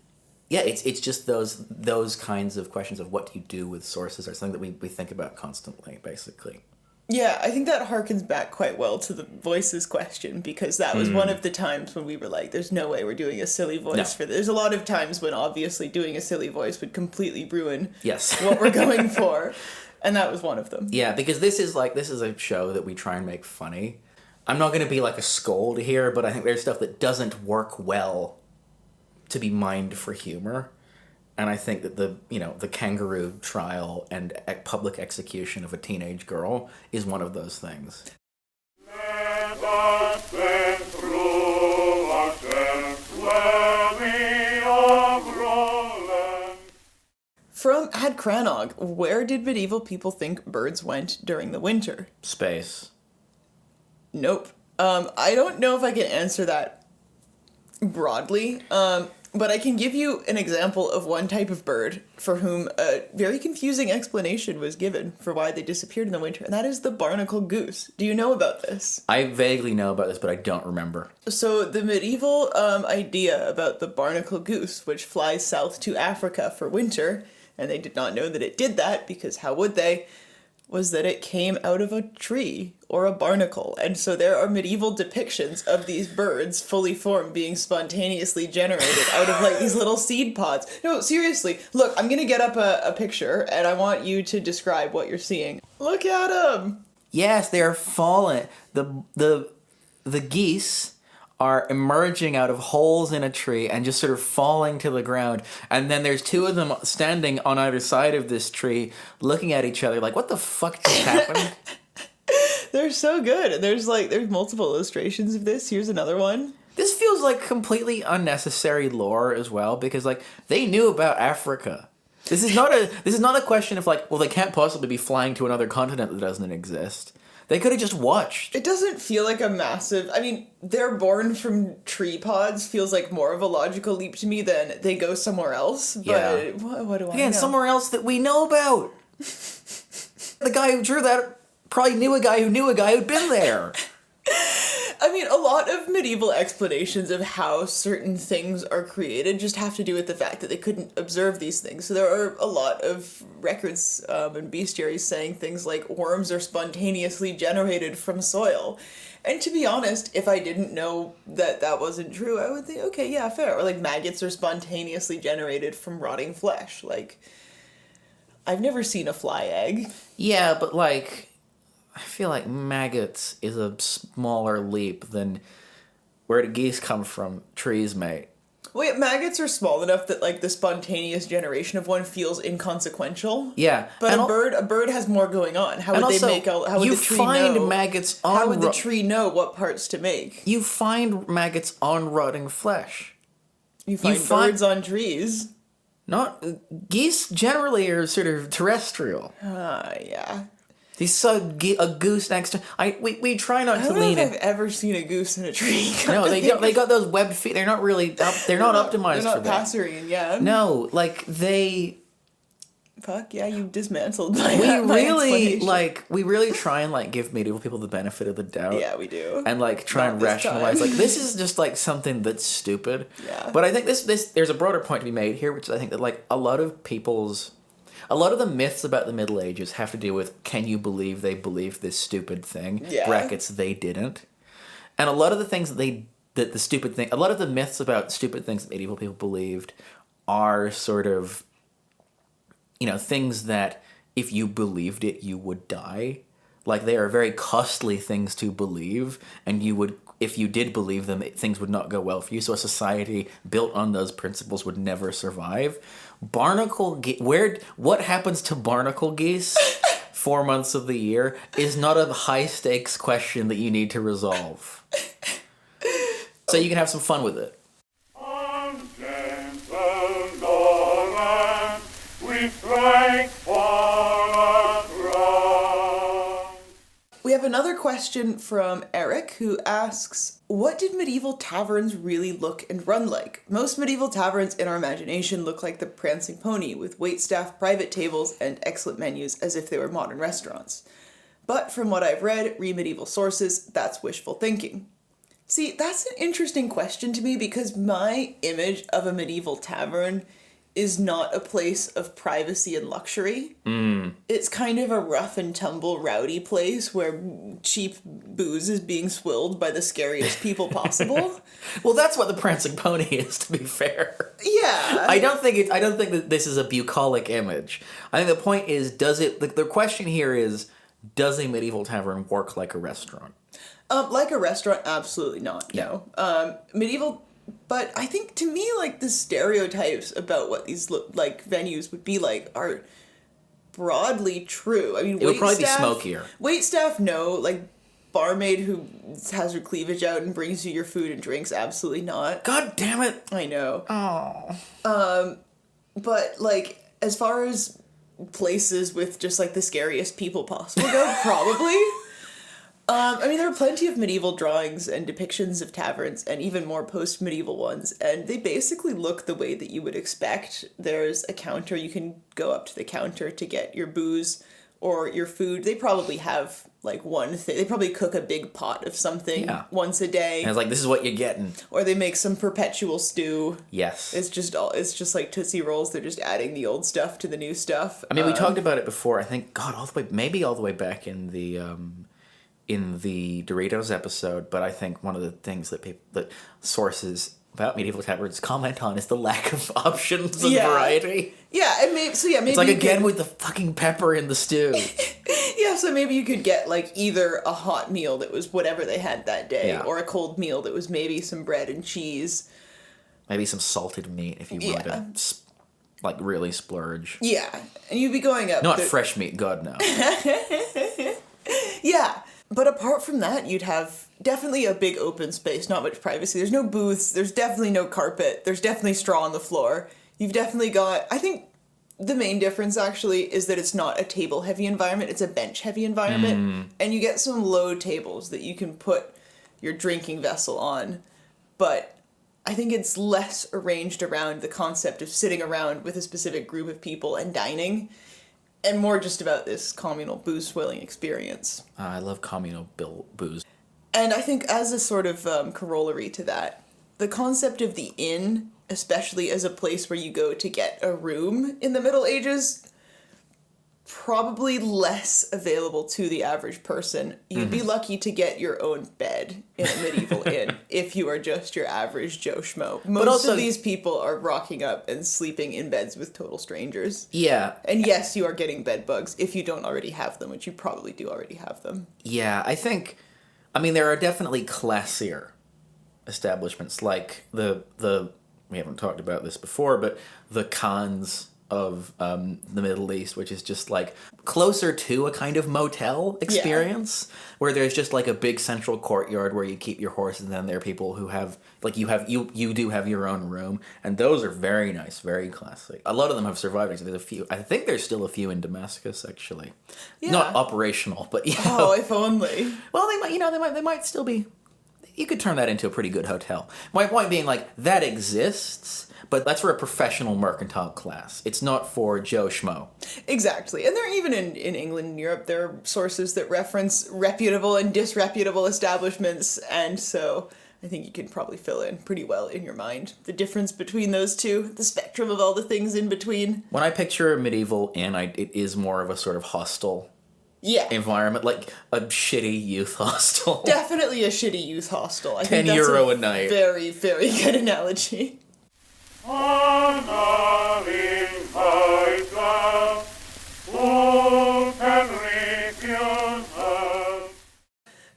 yeah, it's just those kinds of questions of what do you do with sources are something that we think about constantly, basically. Yeah, I think that harkens back quite well to the voices question, because that was one of the times when we were like, there's no way we're doing a silly voice for this. There's a lot of times when obviously doing a silly voice would completely ruin what we're going for. And that was one of them. Yeah, because this is a show that we try and make funny. I'm not going to be like a scold here, but I think there's stuff that doesn't work well to be mined for humor. And I think that the kangaroo trial and public execution of a teenage girl is one of those things. Let us then through ourselves worthy of Roland. From Ad Crannog, where did medieval people think birds went during the winter? Space. Nope. I don't know if I can answer that broadly, but I can give you an example of one type of bird for whom a very confusing explanation was given for why they disappeared in the winter, and that is the barnacle goose. Do you know about this? I vaguely know about this, but I don't remember. So the medieval idea about the barnacle goose, which flies south to Africa for winter, and they did not know that it did that, because how would they, was that it came out of a tree or a barnacle. And so there are medieval depictions of these birds fully formed being spontaneously generated out of like these little seed pods. No, seriously, look, I'm gonna get up a picture and I want you to describe what you're seeing. Look at them. Yes, they are falling. The geese are emerging out of holes in a tree and just sort of falling to the ground. And then there's two of them standing on either side of this tree looking at each other like, what the fuck just happened? They're so good. There's multiple illustrations of this. Here's another one. This feels like completely unnecessary lore as well, because like they knew about Africa. This is not a question of like, well, they can't possibly be flying to another continent that doesn't exist. They could have just watched. It doesn't feel like a massive... I mean, they're born from tree pods feels like more of a logical leap to me than they go somewhere else. But Yeah. what do I know? Again, somewhere else that we know about. The guy who drew that probably knew a guy who knew a guy who'd been there. I mean, a lot of medieval explanations of how certain things are created just have to do with the fact that they couldn't observe these things. So there are a lot of records and bestiaries saying things like worms are spontaneously generated from soil. And to be honest, if I didn't know that that wasn't true, I would think, okay, yeah, fair. Or like maggots are spontaneously generated from rotting flesh. Like, I've never seen a fly egg. Yeah, but like, I feel like maggots is a smaller leap than where do geese come from? Trees, mate. Wait, maggots are small enough that like the spontaneous generation of one feels inconsequential. Yeah, But and a bird has more going on. How and would also, they make out? How would you the tree find know? maggots on How would the tree know what parts to make? You find maggots on rotting flesh. You find birds on trees. Not geese generally are sort of terrestrial. Yeah. They saw a goose next to. We try not I to don't know lean if in. I've ever seen a goose in a tree. No, they got those webbed feet. They're not really. They're not optimized They're for not that. passerine, yeah. No, like they. Fuck yeah, you dismantled my We really try and like give medieval people the benefit of the doubt. Yeah, we do. And like try Not and this rationalize time. like this is just like something that's stupid. Yeah. But I think this there's a broader point to be made here, which I think that like a lot of the myths about the Middle Ages have to do with can you believe they believed this stupid thing? Yeah. Brackets they didn't. And a lot of the things a lot of the myths about stupid things that medieval people believed are sort of, you know, things that if you believed it, you would die. Like they are very costly things to believe, and you would if you did believe them, things would not go well for you. So a society built on those principles would never survive. What happens to barnacle geese 4 months of the year is not a high stakes question that you need to resolve. So you can have some fun with it. On gentle Lawrence, we strike for a throne. We have another question from Eric, who asks, what did medieval taverns really look and run like? Most medieval taverns in our imagination look like the Prancing Pony, with waitstaff, private tables, and excellent menus as if they were modern restaurants. But from what I've read, medieval sources, that's wishful thinking. See, that's an interesting question to me because my image of a medieval tavern is not a place of privacy and luxury. It's kind of a rough and tumble rowdy place where cheap booze is being swilled by the scariest people possible. Well, that's what the Prancing Pony is, to be fair. Yeah. I don't think that this is a bucolic image. I think the point is, the question here is, does a medieval tavern work like a restaurant? Like a restaurant, absolutely not. Yeah. No. Medieval, but I think to me, like, the stereotypes about what these venues would be like are broadly true. I mean, It would probably be smokier. Waitstaff, no. Like, barmaid who has her cleavage out and brings you your food and drinks, absolutely not. God damn it. I know. Oh. But, like, as far as places with just, like, the scariest people possible go, probably. I mean, there are plenty of medieval drawings and depictions of taverns, and even more post-medieval ones, and they basically look the way that you would expect. There's a counter, you can go up to the counter to get your booze or your food. They probably have, like, one thing. They probably cook a big pot of something once a day. And it's like, this is what you're getting. Or they make some perpetual stew. Yes. It's just like Tootsie Rolls. They're just adding the old stuff to the new stuff. I mean, we talked about it before. I think, God, all the way back in the Doritos episode, but I think one of the things that sources about medieval taverns comment on is the lack of options and variety. Yeah, and maybe it's like, again, with the fucking pepper in the stew. Yeah, so maybe you could get, like, either a hot meal that was whatever they had that day, or a cold meal that was maybe some bread and cheese. Maybe some salted meat if you wanted to, like, really splurge. Yeah, and you'd be going up... Not fresh meat, God, no. Yeah. But apart from that, you'd have definitely a big open space, not much privacy. There's no booths, there's definitely no carpet, there's definitely straw on the floor. You've definitely got... I think the main difference, actually, is that it's not a table-heavy environment, it's a bench-heavy environment. And you get some low tables that you can put your drinking vessel on. But I think it's less arranged around the concept of sitting around with a specific group of people and dining. And more just about this communal booze swilling experience. I love communal booze. And I think as a sort of corollary to that, the concept of the inn, especially as a place where you go to get a room in the Middle Ages, probably less available to the average person. You'd be lucky to get your own bed in a medieval inn if you are just your average Joe Schmo. Most of these people are rocking up and sleeping in beds with total strangers. Yeah. And yes, you are getting bed bugs if you don't already have them, which you probably do already have them. Yeah, I mean, there are definitely classier establishments, like the we haven't talked about this before, but the Khans of the Middle East, which is just like closer to a kind of motel experience, where there's just like a big central courtyard where you keep your horse, and then there are people who have like you do have your own room, and those are very nice, very classic. A lot of them have survived. There's a few. I think there's still a few in Damascus, actually. Yeah. Not operational, but oh, if only. Well, they might still be. You could turn that into a pretty good hotel. My point being, like, that exists, but that's for a professional mercantile class. It's not for Joe Schmo. Exactly. And there are even in England and Europe, there are sources that reference reputable and disreputable establishments, and so I think you can probably fill in pretty well in your mind the difference between those two, the spectrum of all the things in between. When I picture a medieval inn, it is more of a sort of hostel environment, like a shitty youth hostel. Definitely a shitty youth hostel. I 10 think that's euro a night. Very, very good analogy.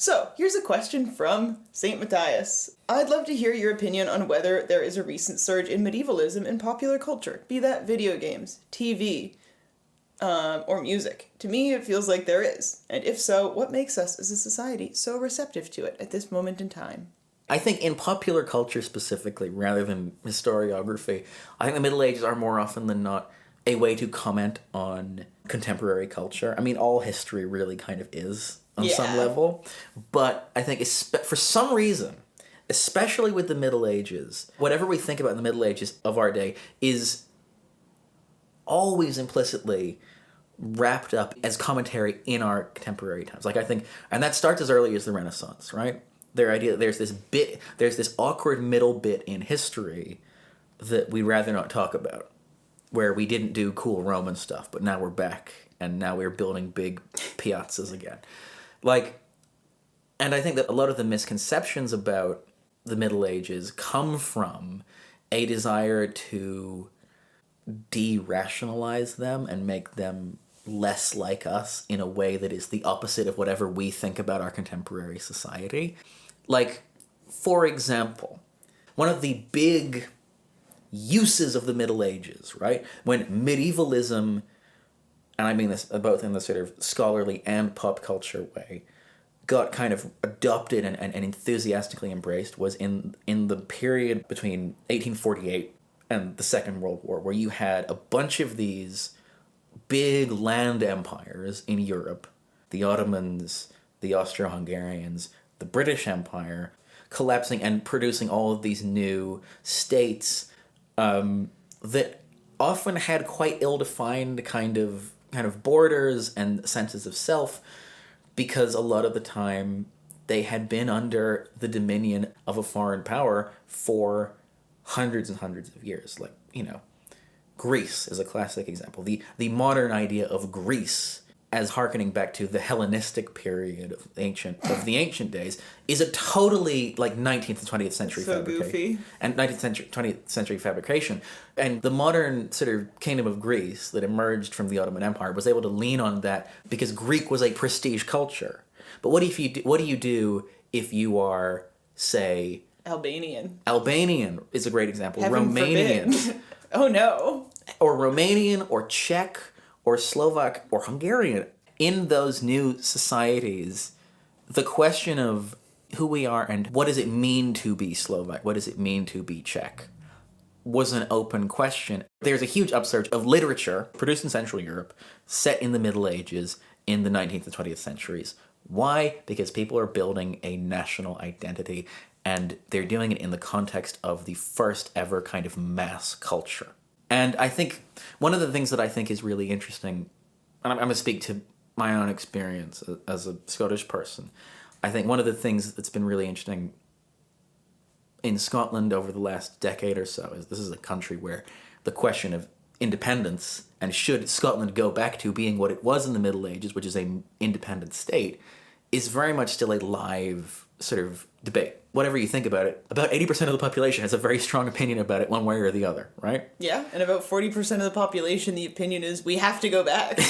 So, here's a question from St. Matthias. I'd love to hear your opinion on whether there is a recent surge in medievalism in popular culture, be that video games, TV, or music. To me, it feels like there is. And if so, what makes us as a society so receptive to it at this moment in time? I think in popular culture specifically, rather than historiography, I think the Middle Ages are more often than not a way to comment on contemporary culture. I mean, all history really kind of is on some level. But I think for some reason, especially with the Middle Ages, whatever we think about the Middle Ages of our day is always implicitly wrapped up as commentary in our contemporary times. Like, I think, and that starts as early as the Renaissance, right? Their idea that there's this awkward middle bit in history that we'd rather not talk about, where we didn't do cool Roman stuff, but now we're back, and now we're building big piazzas again. Like, and I think that a lot of the misconceptions about the Middle Ages come from a desire to de-rationalize them and make them less like us in a way that is the opposite of whatever we think about our contemporary society. Like, for example, one of the big uses of the Middle Ages, right? When medievalism, and I mean this both in the sort of scholarly and pop culture way, got kind of adopted and enthusiastically embraced was in the period between 1848 and the Second World War, where you had a bunch of these big land empires in Europe, the Ottomans, the Austro-Hungarians, the British Empire, collapsing and producing all of these new states that often had quite ill-defined kind of borders and senses of self, because a lot of the time they had been under the dominion of a foreign power for hundreds and hundreds of years. Like, Greece is a classic example. The modern idea of Greece as hearkening back to the Hellenistic period of the ancient days is a totally 19th and 20th century fabrication. Goofy. And 19th century, 20th century fabrication. And the modern sort of kingdom of Greece that emerged from the Ottoman Empire was able to lean on that because Greek was a prestige culture. But what do you do if you are, say, Albanian? Albanian is a great example. Heaven Romanian. Forbid. Oh no. Or Romanian or Czech or Slovak or Hungarian. In those new societies, the question of who we are and what does it mean to be Slovak, what does it mean to be Czech, was an open question. There's a huge upsurge of literature produced in Central Europe, set in the Middle Ages in the 19th and 20th centuries. Why? Because people are building a national identity, and they're doing it in the context of the first ever kind of mass culture. And I think one of the things that I think is really interesting, and I'm going to speak to my own experience as a Scottish person, I think one of the things that's been really interesting in Scotland over the last decade or so is this is a country where the question of independence and should Scotland go back to being what it was in the Middle Ages, which is an independent state, is very much still a live sort of debate. Whatever you think about it, about 80% of the population has a very strong opinion about it one way or the other, right? Yeah, and about 40% of the population, the opinion is we have to go back.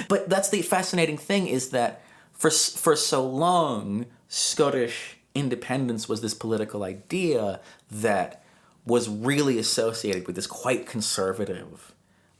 But that's the fascinating thing, is that for so long, Scottish independence was this political idea that was really associated with this quite conservative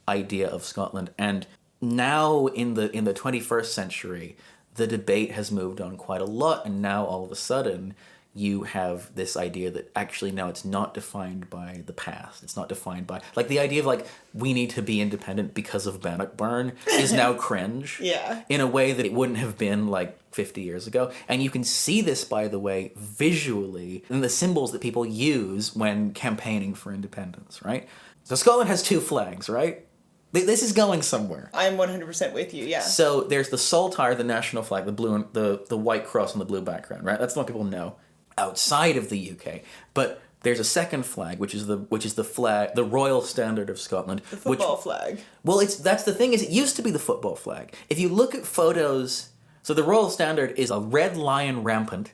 idea of Scotland. And now in the 21st century, the debate has moved on quite a lot, and now all of a sudden you have this idea that actually now it's not defined by the past. It's not defined by, the idea of we need to be independent because of Bannockburn is now cringe. Yeah. In a way that it wouldn't have been 50 years ago. And you can see this, by the way, visually in the symbols that people use when campaigning for independence, right? So Scotland has two flags, right? This is going somewhere. I'm 100% with you, yeah. So there's the Saltire, the national flag, the blue and the white cross on the blue background, right? That's what people know outside of the UK. But there's a second flag, which is the flag, the royal standard of Scotland. The football flag. Well, that's the thing, is it used to be the football flag. If you look at photos, so the royal standard is a red lion rampant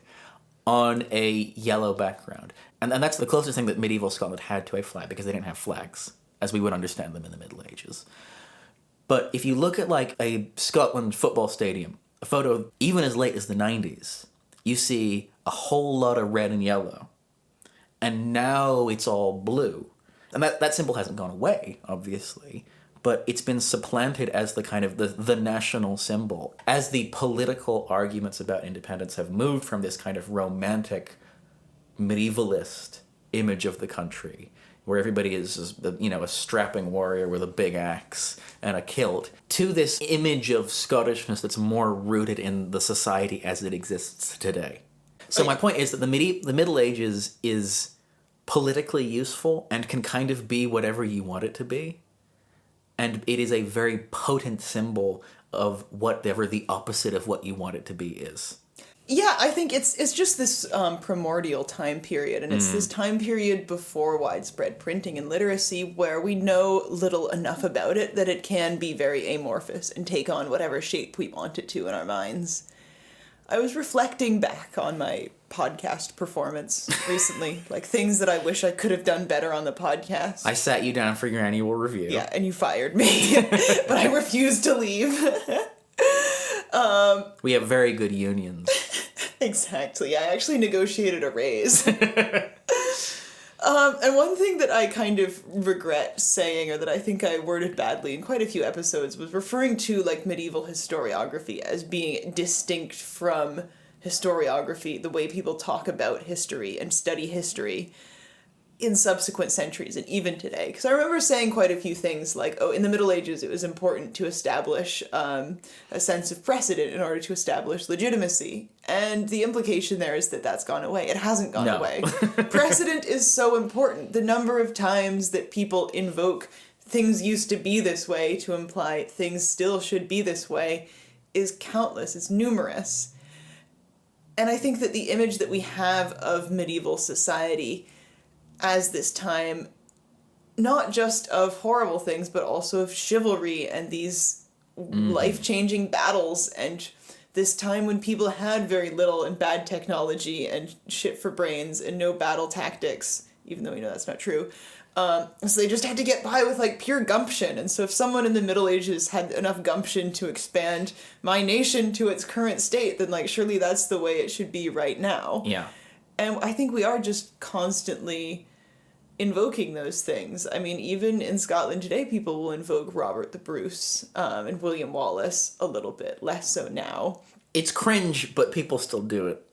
on a yellow background. And that's the closest thing that medieval Scotland had to a flag, because they didn't have flags as we would understand them in the Middle Ages. But if you look at a Scotland football stadium, a photo even as late as the 90s, you see a whole lot of red and yellow. And now it's all blue. And that symbol hasn't gone away, obviously, but it's been supplanted as the kind of the national symbol. As the political arguments about independence have moved from this kind of romantic, medievalist image of the country, where everybody is, a strapping warrior with a big axe and a kilt, to this image of Scottishness that's more rooted in the society as it exists today. So my point is that the Middle Ages is politically useful and can kind of be whatever you want it to be. And it is a very potent symbol of whatever the opposite of what you want it to be is. Yeah, I think it's just this primordial time period, and it's this time period before widespread printing and literacy where we know little enough about it that it can be very amorphous and take on whatever shape we want it to in our minds. I was reflecting back on my podcast performance recently, like things that I wish I could have done better on the podcast. I sat you down for your annual review. Yeah, and you fired me, but I refused to leave. We have very good unions. Exactly. I actually negotiated a raise. And one thing that I kind of regret saying, or that I think I worded badly in quite a few episodes, was referring to like medieval historiography as being distinct from historiography, the way people talk about history and study history in subsequent centuries and even today. Because I remember saying quite a few things like, in the Middle Ages it was important to establish a sense of precedent in order to establish legitimacy. And the implication there is that that's gone away. It hasn't gone away. Precedent is so important. The number of times that people invoke things used to be this way to imply things still should be this way is countless. It's numerous. And I think that the image that we have of medieval society as this time, not just of horrible things, but also of chivalry and these life-changing battles, and this time when people had very little and bad technology and shit for brains and no battle tactics, even though we know that's not true. So they just had to get by with like pure gumption. And so if someone in the Middle Ages had enough gumption to expand my nation to its current state, then like surely that's the way it should be right now. Yeah. And I think we are just constantly invoking those things. I mean, even in Scotland today, people will invoke Robert the Bruce and William Wallace a little bit, less so now. It's cringe, but people still do it.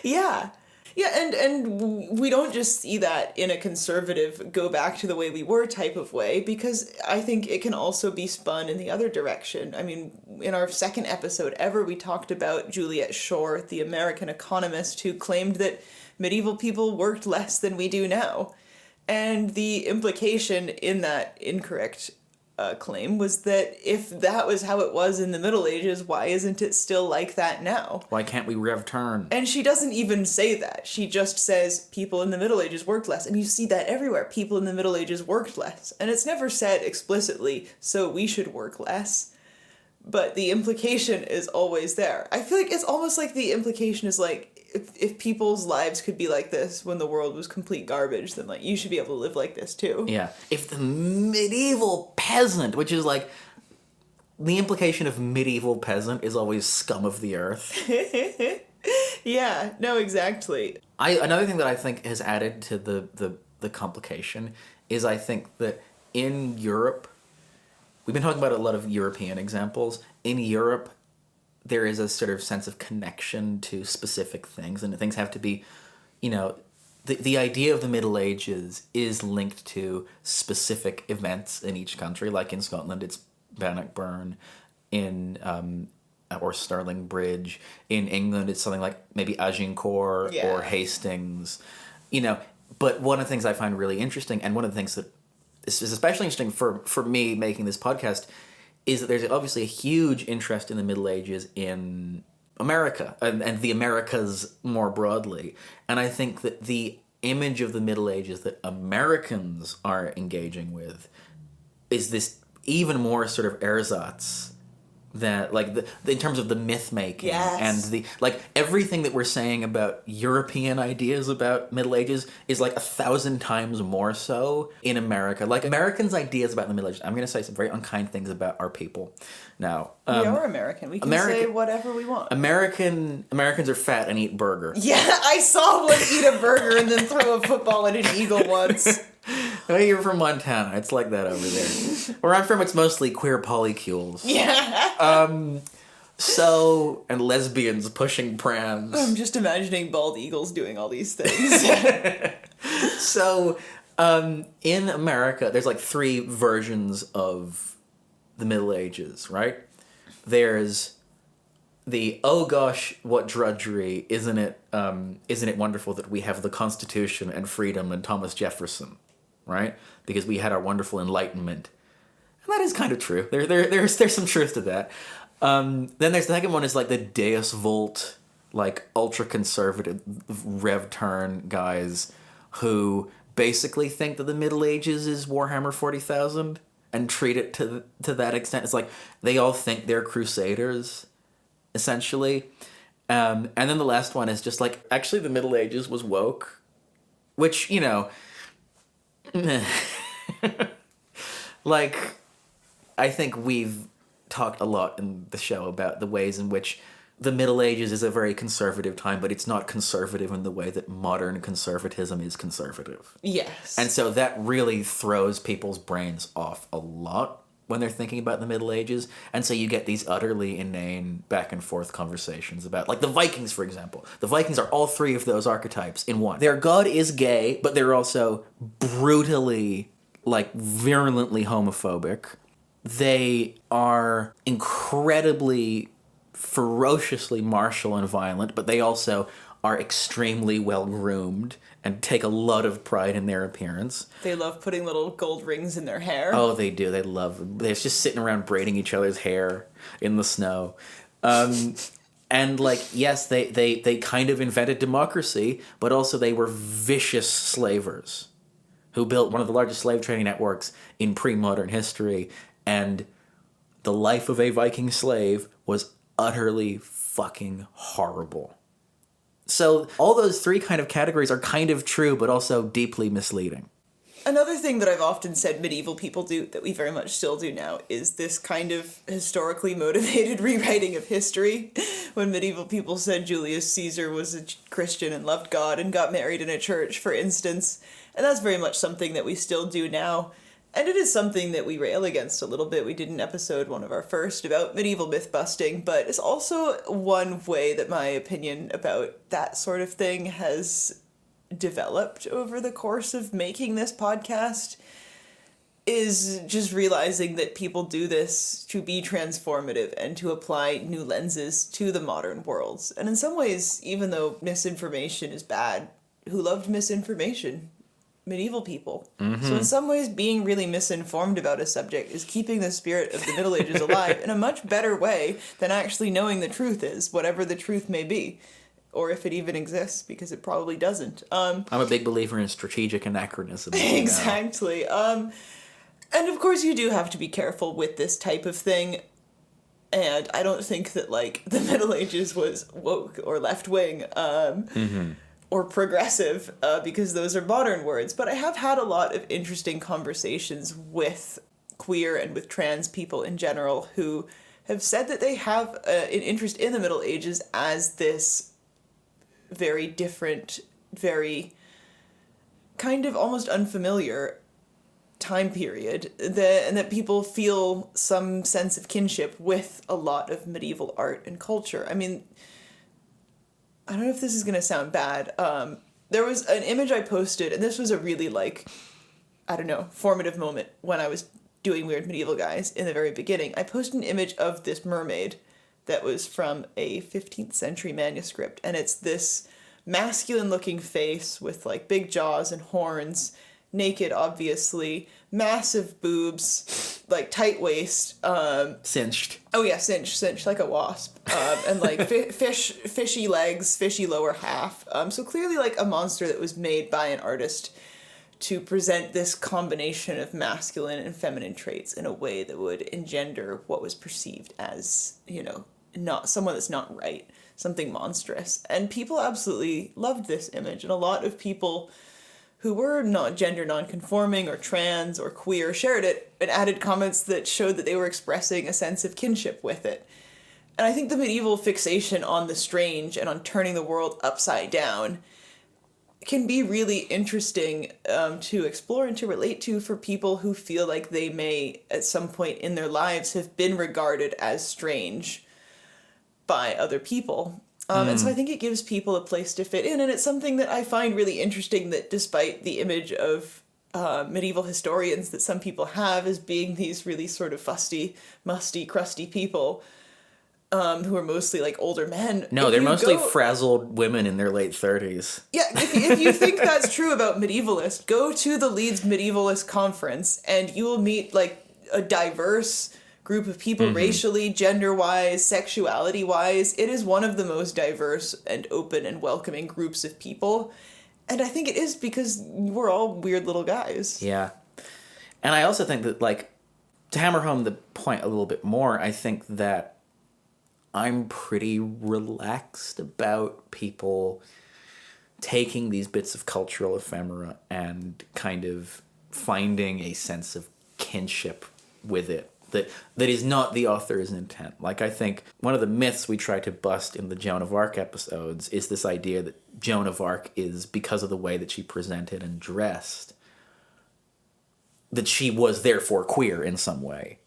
Yeah. Yeah, and we don't just see that in a conservative, go back to the way we were type of way, because I think it can also be spun in the other direction. I mean, in our second episode ever, we talked about Juliet Shore, the American economist who claimed that medieval people worked less than we do now. And the implication in that incorrect claim was that if that was how it was in the Middle Ages, why isn't it still like that now? Why can't we return? And she doesn't even say that. She just says people in the Middle Ages worked less. And you see that everywhere. People in the Middle Ages worked less. And it's never said explicitly, so we should work less. But the implication is always there. I feel like it's almost like the implication is like, if people's lives could be like this when the world was complete garbage, then like you should be able to live like this too. Yeah. If the medieval peasant, which is like the implication of medieval peasant is always scum of the earth. Yeah, no, exactly. Another thing that I think has added to the complication is I think that in Europe, we've been talking about a lot of European examples. In Europe, there is a sort of sense of connection to specific things, and things have to be, the idea of the Middle Ages is linked to specific events in each country. Like in Scotland, it's Bannockburn, or Stirling Bridge. In England, it's something like maybe Agincourt or Hastings, But one of the things I find really interesting, and one of the things that is especially interesting for me making this podcast, is that there's obviously a huge interest in the Middle Ages in America and the Americas more broadly. And I think that the image of the Middle Ages that Americans are engaging with is this even more sort of ersatz that, like, in terms of the myth making Yes. and the, like, everything that we're saying about European ideas about Middle Ages is like 1,000 times more so in America. Like, Americans' ideas about the Middle Ages, I'm going to say some very unkind things about our people now. We are American. We can say whatever we want. Americans are fat and eat burger. Yeah, I saw one eat a burger and then throw a football at an eagle once. Oh, you're from Montana. It's like that over there. Where I'm from, it's mostly queer polycules. Yeah. So, and lesbians pushing prams. I'm just imagining bald eagles doing all these things. So, in America, there's like 3 versions of the Middle Ages, right? There's the, oh gosh, what drudgery, isn't it wonderful that we have the Constitution and freedom and Thomas Jefferson, right? Because we had our wonderful Enlightenment. And that is kind of true. There's some truth to that. Then there's the second one is like the Deus Vult, like ultra-conservative Rev Turn guys who basically think that the Middle Ages is Warhammer 40,000 and treat it to that extent. It's like they all think they're crusaders, essentially. And then the last one is just like, actually the Middle Ages was woke, which, you know, like, I think we've talked a lot in the show about the ways in which the Middle Ages is a very conservative time, but it's not conservative in the way that modern conservatism is conservative. Yes. And so that really throws people's brains off a lot when they're thinking about the Middle Ages. And so you get these utterly inane back and forth conversations about, like, the Vikings, for example. The Vikings are all 3 of those archetypes in one. Their god is gay, but they're also brutally, like, virulently homophobic. They are incredibly, ferociously martial and violent, but they also are extremely well-groomed and take a lot of pride in their appearance. They love putting little gold rings in their hair. Oh, they do. They're just sitting around braiding each other's hair in the snow. And, like, yes, they kind of invented democracy, but also they were vicious slavers who built one of the largest slave trading networks in pre-modern history. And the life of a Viking slave was utterly fucking horrible. So all those 3 kind of categories are kind of true, but also deeply misleading. Another thing that I've often said medieval people do, that we very much still do now, is this kind of historically motivated rewriting of history. When medieval people said Julius Caesar was a Christian and loved God and got married in a church, for instance. And that's very much something that we still do now. And it is something that we rail against a little bit. We did an episode, one of our first, about medieval myth busting, but it's also one way that my opinion about that sort of thing has developed over the course of making this podcast, is just realizing that people do this to be transformative and to apply new lenses to the modern worlds. And in some ways, even though misinformation is bad, who loved misinformation? Medieval people. Mm-hmm. So in some ways, being really misinformed about a subject is keeping the spirit of the Middle Ages alive in a much better way than actually knowing the truth is, whatever the truth may be. Or if it even exists, because it probably doesn't. I'm a big believer in strategic anachronism. Exactly. And of course you do have to be careful with this type of thing. And I don't think that, like, the Middle Ages was woke or left-wing. Or progressive, because those are modern words. But I have had a lot of interesting conversations with queer and with trans people in general who have said that they have an interest in the Middle Ages as this very different, very kind of almost unfamiliar time period, and that people feel some sense of kinship with a lot of medieval art and culture. I mean, I don't know if this is going to sound bad. There was an image I posted, and this was a really, like, I don't know, formative moment when I was doing Weird Medieval Guys in the very beginning. I posted an image of this mermaid that was from a 15th century manuscript, and it's this masculine-looking face with, like, big jaws and horns, naked, obviously, massive boobs, like, tight waist. Cinched. Oh yeah, cinched like a wasp. And, like, fishy legs, fishy lower half. So clearly, like, a monster that was made by an artist to present this combination of masculine and feminine traits in a way that would engender what was perceived as, not someone that's not right, something monstrous. And people absolutely loved this image, and a lot of people who were not gender nonconforming or trans or queer shared it and added comments that showed that they were expressing a sense of kinship with it. And I think the medieval fixation on the strange and on turning the world upside down can be really interesting to explore and to relate to for people who feel like they may, at some point in their lives, have been regarded as strange by other people. And so I think it gives people a place to fit in, and it's something that I find really interesting, that despite the image of medieval historians that some people have as being these really sort of fusty, musty, crusty people, who are mostly like older men. No, they're mostly frazzled women in their late 30s. Yeah, if you think that's true about medievalists, go to the Leeds Medievalist Conference and you will meet like a diverse group of people, racially, gender-wise, sexuality-wise. It is one of the most diverse and open and welcoming groups of people. And I think it is because we're all weird little guys. Yeah. And I also think that, like, to hammer home the point a little bit more, I think that I'm pretty relaxed about people taking these bits of cultural ephemera and kind of finding a sense of kinship with it that is not the author's intent. Like, I think one of the myths we try to bust in the Joan of Arc episodes is this idea that Joan of Arc is, because of the way that she presented and dressed, that she was therefore queer in some way.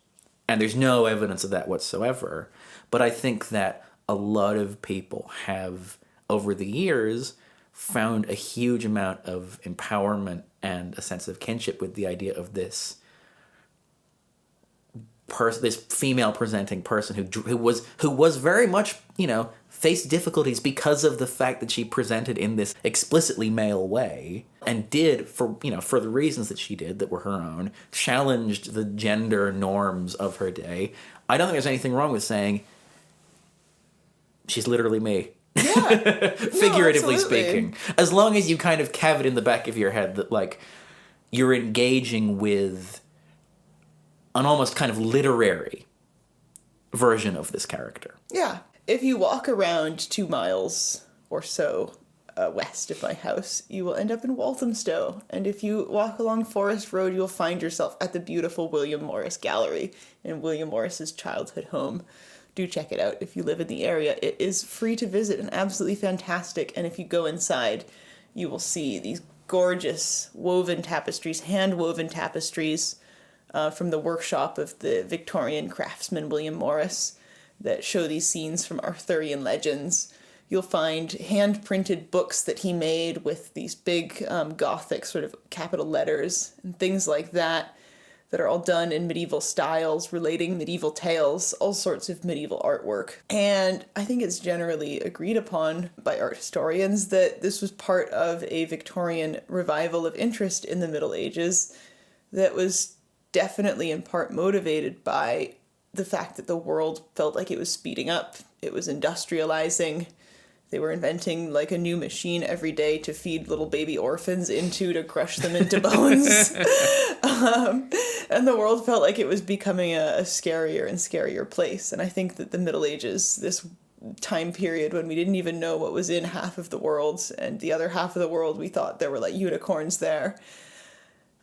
And there's no evidence of that whatsoever. But I think that a lot of people have, over the years, found a huge amount of empowerment and a sense of kinship with the idea of this this female presenting person who was very much, faced difficulties because of the fact that she presented in this explicitly male way, and did, for the reasons that she did that were her own, challenged the gender norms of her day. I don't think there's anything wrong with saying, she's literally me. Yeah. Figuratively No, speaking. As long as you kind of have it in the back of your head that, like, you're engaging with an almost kind of literary version of this character. Yeah. If you walk around 2 miles or so west of my house, you will end up in Walthamstow. And if you walk along Forest Road, you'll find yourself at the beautiful William Morris Gallery in William Morris's childhood home. Do check it out if you live in the area. It is free to visit and absolutely fantastic. And if you go inside, you will see these gorgeous woven tapestries, hand-woven tapestries from the workshop of the Victorian craftsman William Morris that show these scenes from Arthurian legends. You'll find hand-printed books that he made with these big Gothic sort of capital letters and things like that are all done in medieval styles, relating medieval tales, all sorts of medieval artwork. And I think it's generally agreed upon by art historians that this was part of a Victorian revival of interest in the Middle Ages that was definitely in part motivated by the fact that the world felt like it was speeding up. It was industrializing. They were inventing like a new machine every day to feed little baby orphans into, to crush them into bones. And the world felt like it was becoming a scarier and scarier place. And I think that the Middle Ages, this time period when we didn't even know what was in half of the world, and the other half of the world we thought there were like unicorns there,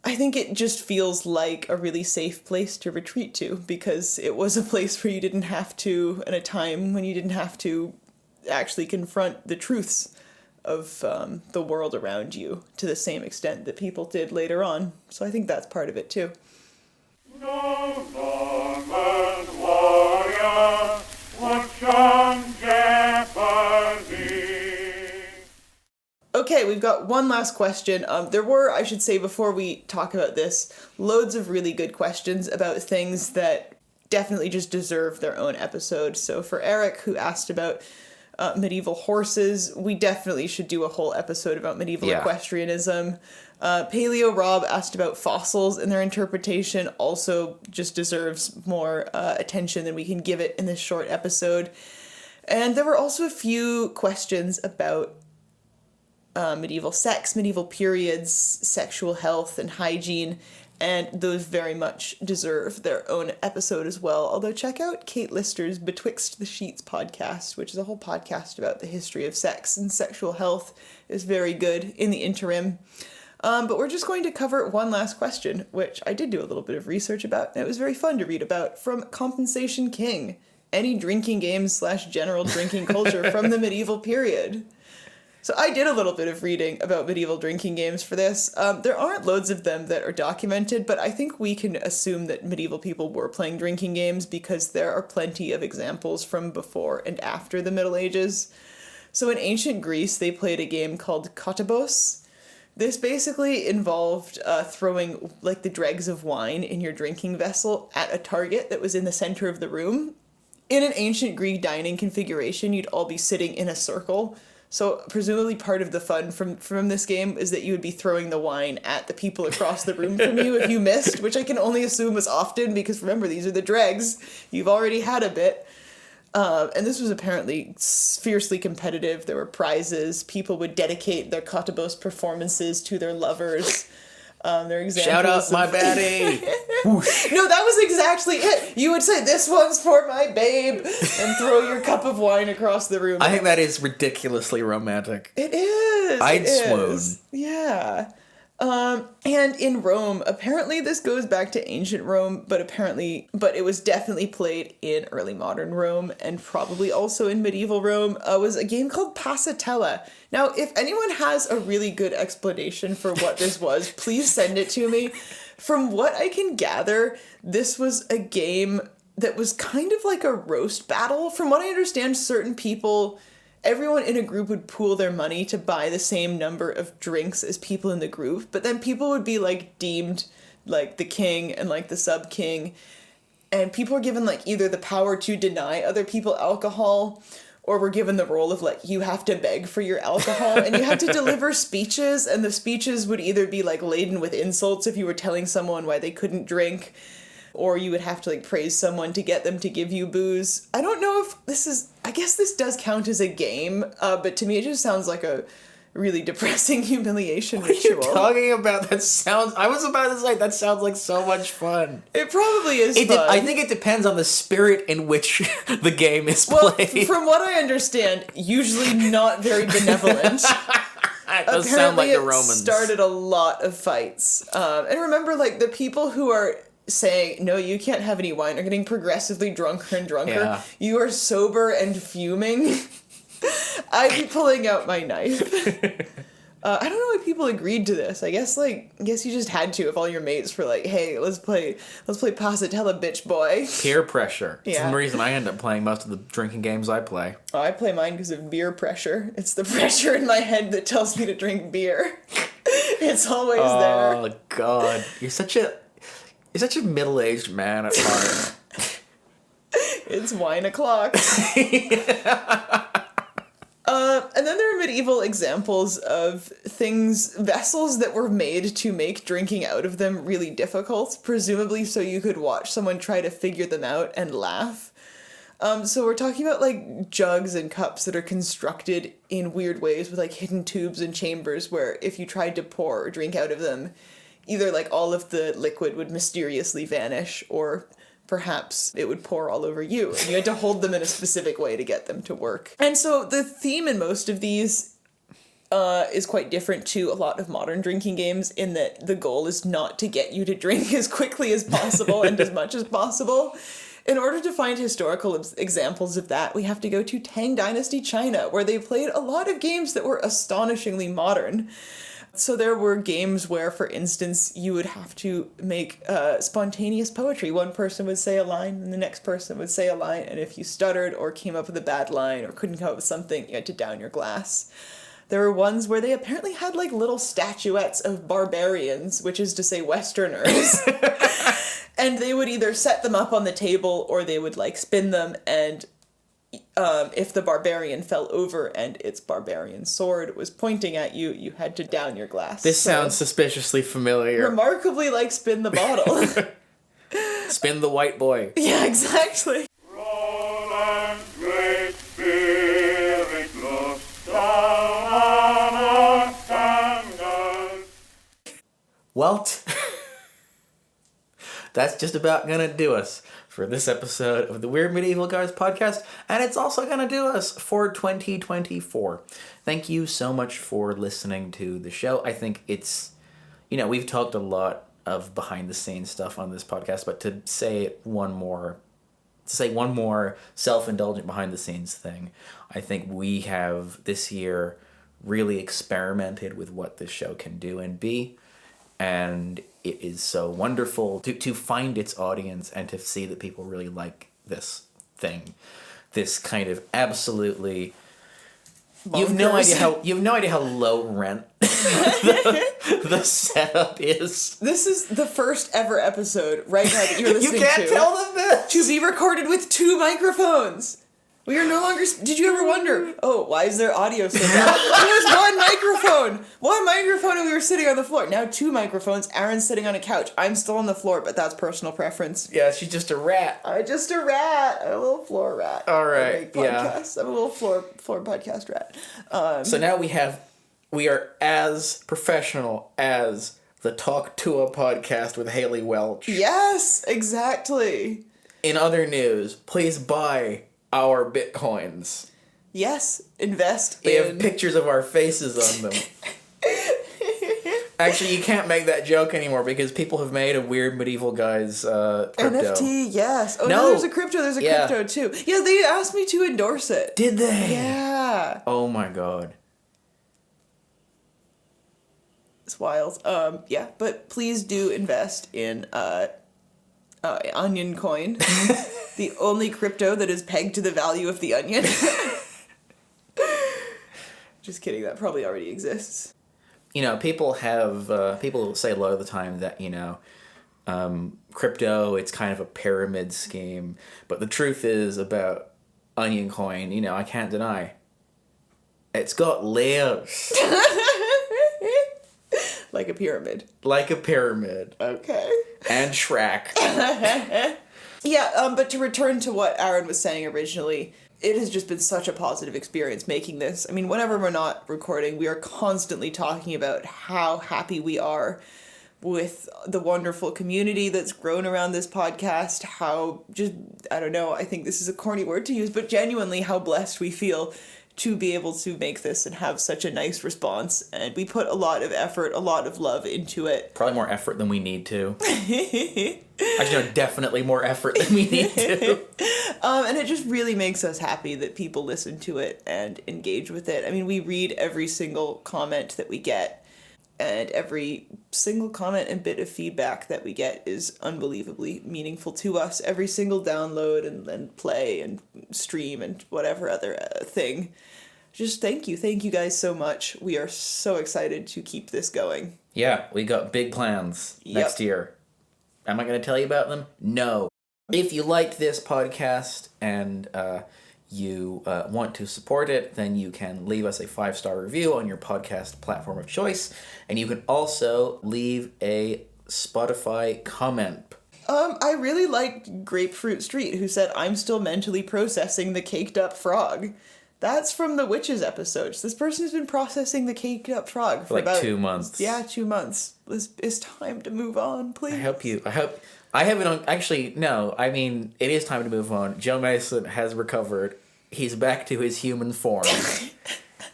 I think it just feels like a really safe place to retreat to, because it was a place where you didn't have to, in a time when you didn't have to actually confront the truths of the world around you to the same extent that people did later on. So I think that's part of it too. No Norman warrior would shun jeopardy. Okay, we've got one last question. There were, I should say, before we talk about this, loads of really good questions about things that definitely just deserve their own episode. So for Eric, who asked about medieval horses, we definitely should do a whole episode about medieval equestrianism. Paleo Rob asked about fossils and their interpretation, also just deserves more attention than we can give it in this short episode. And there were also a few questions about medieval sex, medieval periods, sexual health, and hygiene. And those very much deserve their own episode as well. Although check out Kate Lister's Betwixt the Sheets podcast, which is a whole podcast about the history of sex and sexual health. Is very good in the interim. But we're just going to cover one last question, which I did do a little bit of research about, and it was very fun to read about, from Compensation King. Any drinking games / general drinking culture from the medieval period. So I did a little bit of reading about medieval drinking games for this. There aren't loads of them that are documented, but I think we can assume that medieval people were playing drinking games because there are plenty of examples from before and after the Middle Ages. So in ancient Greece, they played a game called Kottabos. This basically involved throwing like the dregs of wine in your drinking vessel at a target that was in the center of the room. In an ancient Greek dining configuration, you'd all be sitting in a circle. So presumably part of the fun from this game is that you would be throwing the wine at the people across the room from you if you missed, which I can only assume was often because remember, these are the dregs. You've already had a bit. And this was apparently fiercely competitive. There were prizes. People would dedicate their Kottabos performances to their lovers. Their examples Shout out my baddie! No, that was exactly it. You would say, "This one's for my babe," and throw your cup of wine across the room. I think that is ridiculously romantic. It is. I'd swoon. Yeah. And in Rome, apparently this goes back to ancient Rome, but it was definitely played in early modern Rome and probably also in medieval Rome, was a game called Passatella. Now, if anyone has a really good explanation for what this was, please send it to me. From what I can gather, this was a game that was kind of like a roast battle. From what I understand, everyone in a group would pool their money to buy the same number of drinks as people in the group, but then people would be like deemed like the king and like the sub-king, and people were given like either the power to deny other people alcohol, or were given the role of like, you have to beg for your alcohol, and you had to deliver speeches, and the speeches would either be like laden with insults if you were telling someone why they couldn't drink, or you would have to like praise someone to get them to give you booze. I don't know if I guess this does count as a game, but to me it just sounds like a really depressing humiliation ritual. What are you talking about? I was about to say, that sounds like so much fun. It probably is fun. I think it depends on the spirit in which the game is well, played. From what I understand, usually not very benevolent. It does sound like the Romans. It started a lot of fights. And remember, like, the people who are saying, no, you can't have any wine, are getting progressively drunker and drunker. Yeah. You are sober and fuming. I'd be pulling out my knife. I don't know why people agreed to this. I guess you just had to if all your mates were like, hey, let's play Passatella, bitch boy. Peer pressure. Yeah. It's the reason I end up playing most of the drinking games I play. Oh, I play mine because of beer pressure. It's the pressure in my head that tells me to drink beer. It's always there. Oh God. You're such a middle-aged man at heart. It's wine o'clock. And then there are medieval examples of vessels that were made to make drinking out of them really difficult, presumably so you could watch someone try to figure them out and laugh. So we're talking about like jugs and cups that are constructed in weird ways with like hidden tubes and chambers where if you tried to pour or drink out of them, either like all of the liquid would mysteriously vanish or perhaps it would pour all over you, and you had to hold them in a specific way to get them to work. And so the theme in most of these is quite different to a lot of modern drinking games in that the goal is not to get you to drink as quickly as possible and as much as possible. In order to find historical examples of that, we have to go to Tang Dynasty China, where they played a lot of games that were astonishingly modern. So there were games where, for instance, you would have to make spontaneous poetry. One person would say a line, and the next person would say a line, and if you stuttered or came up with a bad line or couldn't come up with something, you had to down your glass. There were ones where they apparently had, like, little statuettes of barbarians, which is to say Westerners. And they would either set them up on the table or they would, like, spin them, and if the barbarian fell over and its barbarian sword was pointing at you, you had to down your glass. This sounds suspiciously familiar. Remarkably like Spin the Bottle. Spin the white boy. Yeah, exactly. Roland's great spirit looks down on us. Walt. That's just about gonna do us for this episode of the Weird Medieval Guys podcast, and it's also gonna do us for 2024. Thank you so much for listening to the show. I think it's, we've talked a lot of behind the scenes stuff on this podcast, but to say one more self-indulgent behind the scenes thing, I think we have this year really experimented with what this show can do and be, and it is so wonderful to find its audience and to see that people really like this thing, this kind of absolutely you have no idea how low rent the setup is. This is the first ever episode right now that you're listening to. You can't tell them this. To be recorded with 2 microphones. We are no longer... Did you ever wonder, why is there audio so bad? It was one microphone! One microphone and we were sitting on the floor. Now 2 microphones. Aaron's sitting on a couch. I'm still on the floor, but that's personal preference. Yeah, she's just a rat. I'm just a rat. I'm a little floor rat. All right, yeah. I'm a little floor podcast rat. So now we are as professional as the Talk to a podcast with Haley Welch. Yes, exactly. In other news, please buy our Bitcoins. Yes, invest They in... have pictures of our faces on them. Actually, you can't make that joke anymore because people have made a Weird Medieval Guys crypto. NFT, yes. Oh, no, there's a crypto. There's a crypto, too. Yeah, they asked me to endorse it. Did they? Yeah. Oh, my God. It's wild. Yeah, but please do invest in Onion Coin. The only crypto that is pegged to the value of the onion. Just kidding, that probably already exists. People say a lot of the time that, crypto, it's kind of a pyramid scheme. But the truth is about Onion Coin, I can't deny, it's got layers. Like a pyramid. Like a pyramid. Okay. And Shrek. Yeah, but to return to what Aaron was saying originally, it has just been such a positive experience making this. I mean, whenever we're not recording, we are constantly talking about how happy we are with the wonderful community that's grown around this podcast, how just, I don't know, I think this is a corny word to use, but genuinely how blessed we feel to be able to make this and have such a nice response. And we put a lot of effort, a lot of love into it. Probably more effort than we need to. Actually, no, definitely more effort than we need to. And it just really makes us happy that people listen to it and engage with it. I mean, we read every single comment that we get, and every single comment and bit of feedback that we get is unbelievably meaningful to us. Every single download and play and stream and whatever other thing. Just thank you guys so much. We are so excited to keep this going. Yeah, we got big plans next year. Am I going to tell you about them? No. If you liked this podcast and you want to support it, then you can leave us a 5-star review on your podcast platform of choice, and you can also leave a Spotify comment. I really liked Grapefruit Street, who said, "I'm still mentally processing the caked up frog." That's from the Witches episodes. This person's been processing the caked up frog for like about 2 months. Yeah, 2 months. It's time to move on, please. I haven't actually, no, I mean, it is time to move on. Joe Mason has recovered. He's back to his human form.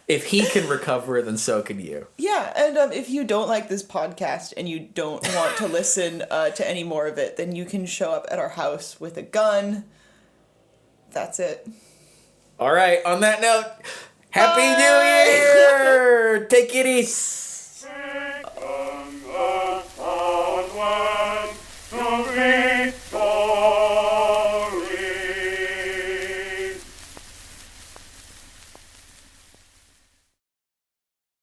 If he can recover, then so can you. Yeah, and if you don't like this podcast and you don't want to listen to any more of it, then you can show up at our house with a gun. That's it. All right, on that note, Happy New Year! Take it easy.